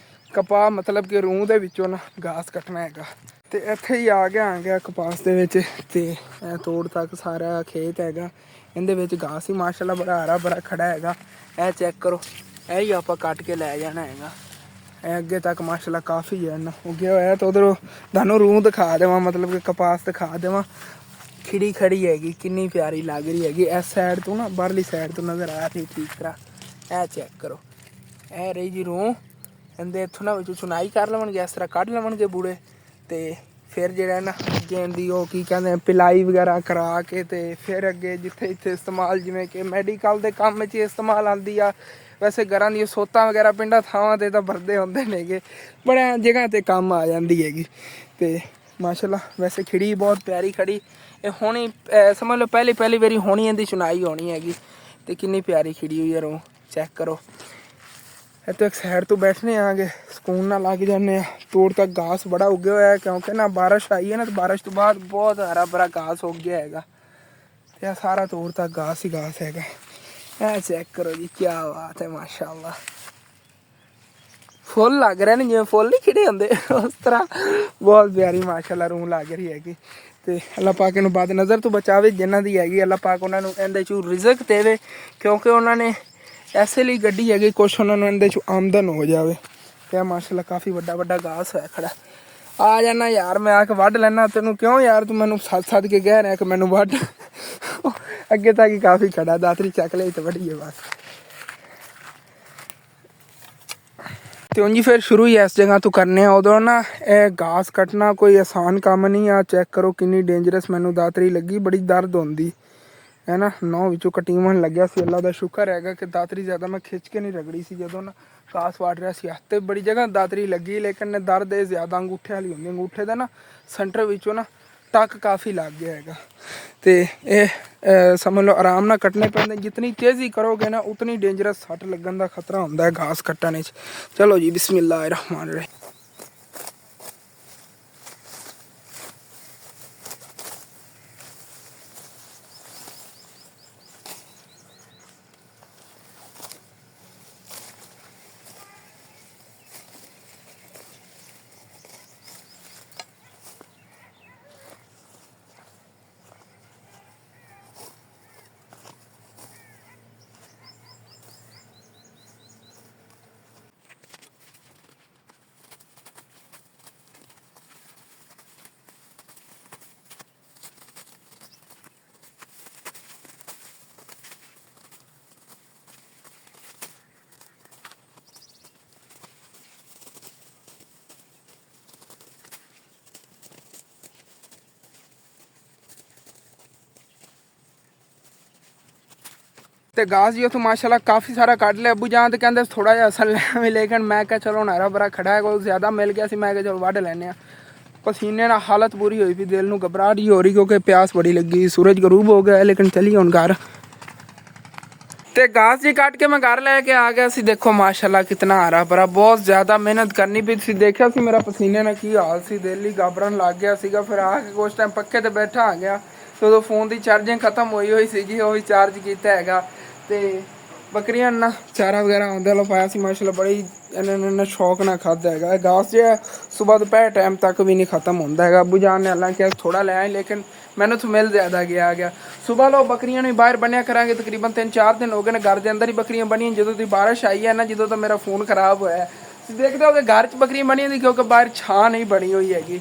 ਕਪਾਹ ਮਤਲਬ ਕਿ ਰੂਹ ਦੇ ਵਿੱਚੋਂ ਨਾ ਘਾਸ ਕੱਟਣਾ ਹੈਗਾ ਤੇ ਇੱਥੇ ਹੀ ਆ ਗਿਆ ਕਪਾਸ ਦੇ ਵਿੱਚ ਤੇ ਇਹ ਤੋੜ ਤੱਕ ਸਾਰਾ ਖੇਤ ਹੈਗਾ ਇਹਦੇ ਵਿੱਚ ਘਾਸ ਹੀ ਮਾਸ਼ਾਅੱਲਾ ਬੜਾ ਹਰਾ ਭਰਾ ਖੜਾ ਹੈਗਾ। ਇਹ ਚੈੱਕ ਕਰੋ, ਇਹ ਹੀ ਆਪਾਂ ਕੱਟ ਕੇ ਲੈ ਜਾਣਾ ਹੈਗਾ। ਇਹ ਅੱਗੇ ਤੱਕ ਮਾਸ਼ਾਅੱਲਾ ਕਾਫੀ ਹੈ ਨਾ ਉੱਗਿਆ ਹੋਇਆ। ਤਾਂ ਉਧਰੋਂ ਤੁਹਾਨੂੰ ਰੂਹ ਦਿਖਾ ਦੇਵਾਂ, ਮਤਲਬ ਕਿ ਕਪਾਸ ਦਿਖਾ ਦੇਵਾਂ। ਖਿੜੀ ਖੜੀ ਹੈਗੀ, ਕਿੰਨੀ ਪਿਆਰੀ ਲੱਗ ਰਹੀ ਹੈਗੀ। ਇਸ ਸਾਈਡ ਤੋਂ ਨਾ ਬਾਹਰਲੀ ਸਾਈਡ ਤੋਂ ਨਜ਼ਰ ਆ ਰਹੀ ਠੀਕ ਤਰ੍ਹਾਂ। ਇਹ ਚੈੱਕ ਕਰੋ, ਇਹ ਰਹੀ ਜੀ ਰੂਹ। ਇਹਦੇ ਇੱਥੋਂ ਨਾ ਵਿੱਚੋਂ ਚੁਣਾਈ ਕਰ ਲਵਣਗੇ, ਇਸ ਤਰ੍ਹਾਂ ਕੱਢ ਲਵਣਗੇ ਬੂੜੇ, ਤੇ ਫਿਰ ਜਿਹੜਾ ਨਾ ਅੱਗੇ ਦੀ ਉਹ ਕੀ ਕਹਿੰਦੇ ਪਿਲਾਈ ਵਗੈਰਾ ਕਰਾ ਕੇ ਤੇ ਫਿਰ ਅੱਗੇ ਜਿੱਥੇ ਇੱਥੇ ਇਸਤੇਮਾਲ, ਜਿਵੇਂ ਕਿ ਮੈਡੀਕਲ ਦੇ ਕੰਮ 'ਚ ਇਸਤੇਮਾਲ ਆਉਂਦੀ ਆ। ਵੈਸੇ ਘਰਾਂ ਦੀਆਂ ਸੋਤਾਂ ਵਗੈਰਾ ਪਿੰਡਾਂ ਥਾਵਾਂ 'ਤੇ ਤਾਂ ਵਰਦੇ ਹੁੰਦੇ ਨੇਗੇ, ਬੜਿਆਂ ਜਗ੍ਹਾ 'ਤੇ ਕੰਮ ਆ ਜਾਂਦੀ ਹੈਗੀ। ਤੇ ਮਾਸ਼ਾਅੱਲਾ ਵੈਸੇ ਖਿੜੀ ਬਹੁਤ ਪਿਆਰੀ ਖੜੀ। ਇਹ ਹੋਣੀ ਸਮਝ ਲਓ ਪਹਿਲੀ ਵਾਰੀ ਹੋਣੀ ਇਹਦੀ ਚੁਣਾਈ ਹੋਣੀ ਹੈਗੀ। ਤੇ ਕਿੰਨੀ ਪਿਆਰੀ ਖਿੜੀ ਹੋਈ ਯਾਰ, ਉਹ ਚੈੱਕ ਕਰੋ। ਇੱਥੇ ਇੱਕ ਸਾਈਡ ਤੋਂ ਬੈਠਨੇ ਆਗੇ, ਸਕੂਨ ਨਾਲ ਲੱਗ ਜਾਂਦੇ ਆ। ਤੋੜ ਤੱਕ ਘਾਸ ਬੜਾ ਉੱਗਿਆ ਹੋਇਆ ਕਿਉਂਕਿ ਨਾ ਬਾਰਿਸ਼ ਆਈ ਹੈ ਨਾ, ਤੇ ਬਾਰਿਸ਼ ਤੋਂ ਬਾਅਦ ਬਹੁਤ ਹਰਾ ਭਰਾ ਘਾਸ ਉੱਗ ਗਿਆ ਹੈਗਾ। ਤੇ ਸਾਰਾ ਤੋੜ ਤੱਕ ਘਾਸ ਹੀ ਘਾਸ ਹੈਗਾ। ਇਹ ਚੈੱਕ ਕਰੋ ਜੀ, ਕੀ ਬਾਤ ਹੈ ਮਾਸ਼ਾਅੱਲਾ। ਫੁੱਲ ਲੱਗ ਰਹੇ ਨੇ ਜਿਵੇਂ ਫੁੱਲ ਨਹੀਂ ਖਿੜੇ ਹੁੰਦੇ, ਉਸ ਤਰ੍ਹਾਂ ਬਹੁਤ ਪਿਆਰੀ ਮਾਸ਼ਾਅੱਲਾ ਰੂਹ ਲੱਗ ਰਹੀ ਹੈਗੀ। ਤੇ ਅੱਲਾਹ ਪਾਕ ਇਹਨੂੰ ਬਦ ਨਜ਼ਰ ਤੋਂ ਬਚਾਵੇ ਜਿਨ੍ਹਾਂ ਦੀ ਹੈਗੀ। ਅੱਲਾਹ ਪਾਕ ਉਹਨਾਂ ਨੂੰ ਇਹਦੇ 'ਚੋਂ ਰਿਜ਼ਕ ਦੇਵੇ, ਕਿਉਂਕਿ ਉਹਨਾਂ ਨੇ ਐਸੇ ਲਈ ਗੱਡੀ ਹੈਗੀ, ਕੁਛ ਉਹਨਾਂ ਨੂੰ ਇਹਦੇ 'ਚੋਂ ਆਮਦਨ ਹੋ ਜਾਵੇ। ਤੇ ਮਾਸ਼ਾਅੱਲਾ ਕਾਫੀ ਵੱਡਾ ਘਾਸ ਹੋਇਆ ਖੜਾ। ਆ ਜਾਣਾ ਯਾਰ, ਮੈਂ ਆ ਕੇ ਵੱਢ ਲੈਣਾ ਤੈਨੂੰ। ਕਿਉਂ ਯਾਰ ਤੂੰ ਮੈਨੂੰ ਸੱਦ ਕੇ ਕਹਿ ਰਿਹਾ ਕਿ ਮੈਨੂੰ ਵੱਢ। ਅੱਗੇ ਤੱਕ ਹੀ ਕਾਫੀ ਖੜਾ, ਦਾਤਰੀ ਚੱਕ ਲਈ ਤੇ ਵੱਢੀਏ ਬਸ। ਤੇ ਉਂਝ ਫਿਰ ਸ਼ੁਰੂ ਹੀ ਇਸ ਜਗ੍ਹਾ ਤੋਂ ਕਰਨੇ ਆ। ਉਦੋਂ ਨਾ ਇਹ ਘਾਸ ਕੱਟਣਾ ਕੋਈ ਆਸਾਨ ਕੰਮ ਨਹੀਂ ਆ। ਚੈੱਕ ਕਰੋ ਕਿੰਨੀ ਡੇਂਜਰਸ ਮੈਨੂੰ ਦਾਤਰੀ ਲੱਗੀ, ਬੜੀ ਦਰਦ ਹੁੰਦੀ ਹੈ ਨਾ। ਨੌ ਵਿੱਚੋਂ ਕਟੀਮਣ ਲੱਗਿਆ ਸੀ। ਅੱਲਾ ਦਾ ਸ਼ੁਕਰ ਹੈਗਾ ਕਿ ਦਾਤਰੀ ਜ਼ਿਆਦਾ ਮੈਂ ਖਿੱਚ ਕੇ ਨਹੀਂ ਰਗੜੀ ਸੀ। ਜਦੋਂ ਨਾ ਘਾਸ ਵਾੜ ਰਿਹਾ ਸੀ ਹੱਥ 'ਤੇ ਬੜੀ ਜਗ੍ਹਾ ਦਾਤਰੀ ਲੱਗੀ, ਲੇਕਿਨ ਦਰਦ ਇਹ ਜ਼ਿਆਦਾ ਅੰਗੂਠੇ ਵਾਲੀ ਹੁੰਦੀ। ਅੰਗੂਠੇ ਦਾ ਨਾ ਸੈਂਟਰ ਵਿੱਚੋਂ ਨਾ ਟੱਕ ਕਾਫੀ ਲੱਗ ਗਿਆ ਹੈਗਾ। ਤੇ ਇਹ ਸਮਝ ਲਓ ਆਰਾਮ ਨਾਲ ਕੱਟਣੇ ਪੈਂਦੇ। ਜਿਤਨੀ ਤੇਜ਼ੀ ਕਰੋਗੇ ਨਾ ਉਤਨੀ ਡੇਂਜਰਸ ਸੱਟ ਲੱਗਣ ਦਾ ਖਤਰਾ ਹੁੰਦਾ ਹੈ ਘਾਸ ਕੱਟਣ 'ਚ। ਚਲੋ ਜੀ, ਬਿਸਮਿल्लाह रहमान रहीम। ਤੇ घास जी उतो माशाल्लाह काफ़ी सारा कट लिया। अबू जान तो कहते थोड़ा जिहा असल लिया, लेकिन मैं क्या चलो हरा भरा खड़ा है, कोई ज़्यादा मिल गया सी। मैं क्या चलो वढ़ लैने। पसीने ना हालत बुरी हुई भी, दिल नूं घबराहट ही हो रही क्योंकि प्यास बड़ी लगी। सूरज गरूब हो गया, लेकिन चलिए हुण घर। ते घास जी कट के मैं घर लैके आ गया सी। देखो माशाल्लाह कितना हरा भरा, बहुत ज़्यादा मेहनत करनी पई सी। देखिया सी मेरा पसीने ना की हाल सी, दिल ही घबरन लग गया सीगा। फिर आके कुछ टाइम पक्खे ते बैठा आ गया, तो उदों फोन की चार्जिंग खत्म हुई हुई सीगी, वो भी चार्ज कीता हैगा। ਤੇ ਬੱਕਰੀਆਂ ਨਾ ਚਾਰਾ ਵਗੈਰਾ ਆਉਂਦੇ ਵਾਲਾ ਪਾਇਆ ਸੀ ਮਾਸ਼ਾਅੱਲਾ। ਬੜੀ ਇਹਨਾਂ ਨੇ ਸ਼ੌਕ ਨਾਲ ਖਾਧਾ ਹੈਗਾ। ਇਹ ਘਾਸ ਜਿਹਾ ਸੁਬਾਹ ਦੁਪਹਿਰ ਟਾਈਮ ਤੱਕ ਵੀ ਨਹੀਂ ਖਤਮ ਹੁੰਦਾ ਹੈਗਾ। ਅਬੂ ਜਾਨ ਨੇ ਅੱਲਾ ਕਿਹਾ ਥੋੜਾ ਲੈ ਆਏ, ਲੇਕਿਨ ਮੈਨੂੰ ਤਾਂ ਮਿਲ ਜ਼ਿਆਦਾ ਗਿਆ। ਸੁਬਾਹ ਲੋ ਬੱਕਰੀਆਂ ਨੂੰ ਬਾਹਰ ਬੰਨਿਆ ਕਰਾਂਗੇ। ਤਕਰੀਬਨ 3-4 ਦਿਨ ਹੋ ਗਏ ਨੇ ਘਰ ਦੇ ਅੰਦਰ ਹੀ ਬੱਕਰੀਆਂ ਬਣੀਆਂ। ਜਦੋਂ ਦੀ ਬਾਰਿਸ਼ ਆਈ ਹੈ ਨਾ, ਜਦੋਂ ਤੋਂ ਮੇਰਾ ਫੋਨ ਖਰਾਬ ਹੋਇਆ, ਤੁਸੀਂ ਦੇਖਦੇ ਹੋ ਕਿ ਘਰ 'ਚ ਬੱਕਰੀਆਂ ਬਣੀਆਂ ਸੀ ਕਿਉਂਕਿ ਬਾਹਰ ਛਾਂ ਨਹੀਂ ਬਣੀ ਹੋਈ ਹੈਗੀ।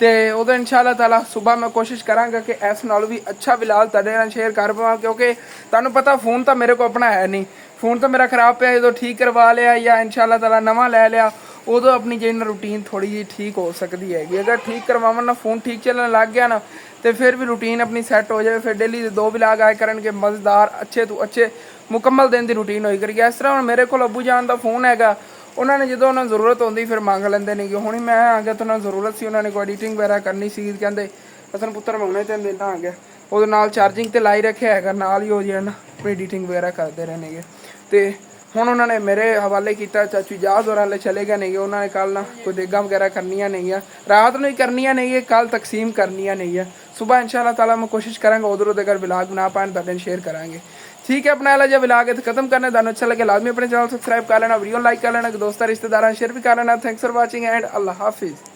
ਤੇ ਉਹਦਾ ਇਨਸ਼ਾਅੱਲਾ ਤਾਲਾ ਸੁਬਾਹ ਮੈਂ ਕੋਸ਼ਿਸ਼ ਕਰਾਂਗਾ ਕਿ ਇਸ ਨਾਲੋਂ ਵੀ ਅੱਛਾ ਵਿਲਾਲ ਤੁਹਾਡੇ ਨਾਲ ਸ਼ੇਅਰ ਕਰ ਪਾਵਾਂ, ਕਿਉਂਕਿ ਤੁਹਾਨੂੰ ਪਤਾ ਫੋਨ ਤਾਂ ਮੇਰੇ ਕੋਲ ਆਪਣਾ ਹੈ ਨਹੀਂ। ਫੋਨ ਤਾਂ ਮੇਰਾ ਖਰਾਬ ਪਿਆ, ਜਦੋਂ ਠੀਕ ਕਰਵਾ ਲਿਆ ਜਾਂ ਇਨਸ਼ਾਅੱਲਾ ਤਾਲਾ ਨਵਾਂ ਲੈ ਲਿਆ, ਉਦੋਂ ਆਪਣੀ ਜਿਹੜੀ ਰੂਟੀਨ ਥੋੜੀ ਜਿਹੀ ਠੀਕ ਹੋ ਸਕਦੀ ਹੈਗੀ। ਅਗਰ ਠੀਕ ਕਰਵਾਵਾਂ ਨਾ, ਫੋਨ ਠੀਕ ਚੱਲਣ ਲੱਗ ਗਿਆ ਨਾ, ਤੇ ਫਿਰ ਵੀ ਰੂਟੀਨ ਆਪਣੀ ਸੈੱਟ ਹੋ ਜਾਵੇ। ਫਿਰ ਡੇਲੀ ਦੇ 2 ਵਿਲਾਗ ਆਇਆ ਕਰਨਗੇ ਮਜ਼ੇਦਾਰ, ਅੱਛੇ ਤੋਂ ਅੱਛੇ ਮੁਕੰਮਲ ਦਿਨ ਦੀ ਰੂਟੀਨ ਹੋਈ ਕਰੀ। ਇਸ ਤਰ੍ਹਾਂ ਹੁਣ ਮੇਰੇ ਕੋਲ ਅਬੂ ਜਾਨ ਦਾ ਫੋਨ ਹੈਗਾ, ਉਹਨਾਂ ਨੇ ਜਦੋਂ ਉਹਨਾਂ ਨੂੰ ਜ਼ਰੂਰਤ ਹੁੰਦੀ ਫਿਰ ਮੰਗ ਲੈਂਦੇ ਨੇ। ਕਿ ਹੁਣ ਮੈਂ ਆ ਗਿਆ ਤਾਂ ਉਹਨਾਂ ਨੂੰ ਜ਼ਰੂਰਤ ਸੀ, ਉਹਨਾਂ ਨੇ ਕੋਈ ਐਡੀਟਿੰਗ ਵਗੈਰਾ ਕਰਨੀ ਸੀ, ਕਹਿੰਦੇ ਅਸਨ ਪੁੱਤਰ ਮੈਂ ਹੁਣੇ ਤੈਨੂੰ ਦੇਣਾ ਆ ਗਿਆ। ਉਹਦੇ ਨਾਲ ਚਾਰਜਿੰਗ 'ਤੇ ਲਾਈ ਰੱਖਿਆ ਹੈਗਾ, ਨਾਲ ਹੀ ਹੋ ਜਾਏ ਨਾ ਆਪਣੀ ਐਡੀਟਿੰਗ ਵਗੈਰਾ ਕਰਦੇ ਰਹਿਣਗੇ। ਤੇ ਹੁਣ ਉਹਨਾਂ ਨੇ ਮੇਰੇ ਹਵਾਲੇ ਕੀਤਾ, ਚਾਚੂ ਇਜਾਜ਼ ਹੋਰਾਂ ਲੈ ਚਲੇ ਗਏ ਨੇਗੇ। ਉਹਨਾਂ ਨੇ ਕੱਲ੍ਹ ਨਾ ਕੋਈ ਦੇਗਾ ਵਗੈਰਾ ਕਰਨੀਆਂ ਨੇਗੀਆਂ, ਰਾਤ ਨੂੰ ਹੀ ਕਰਨੀਆਂ ਨੇਗੀਆਂ, ਕੱਲ੍ਹ ਤਕਸੀਮ ਕਰਨੀਆਂ ਨੇਗੀਆਂ। ਸੁਬਾਹ ਇਨਸ਼ਾਅੱਲਾ ਤਾਲਾ ਮੈਂ ਕੋਸ਼ਿਸ਼ ਕਰਾਂਗਾ ਉਧਰੋਂ ਦੇ ਅਗਰ ਵਿਲਾਗ ਬਣਾ ਪਾਣ ਤੁਹਾਡੇ ਨਾਲ ਸ਼ੇਅਰ ਕਰਾਂਗੇ। ठीक है, अपना जिहा विलाग इत्थे खत्म करना। तुहानूं अच्छा लगे लाजमी अपने चैनल सब्सक्राइब कर लेना, वीडियो लाइक कर लेना, दोस्तां रिश्तेदारां शेयर भी कर लेना। थैंक्स फॉर वाचिंग एंड अल्लाह हाफिज़।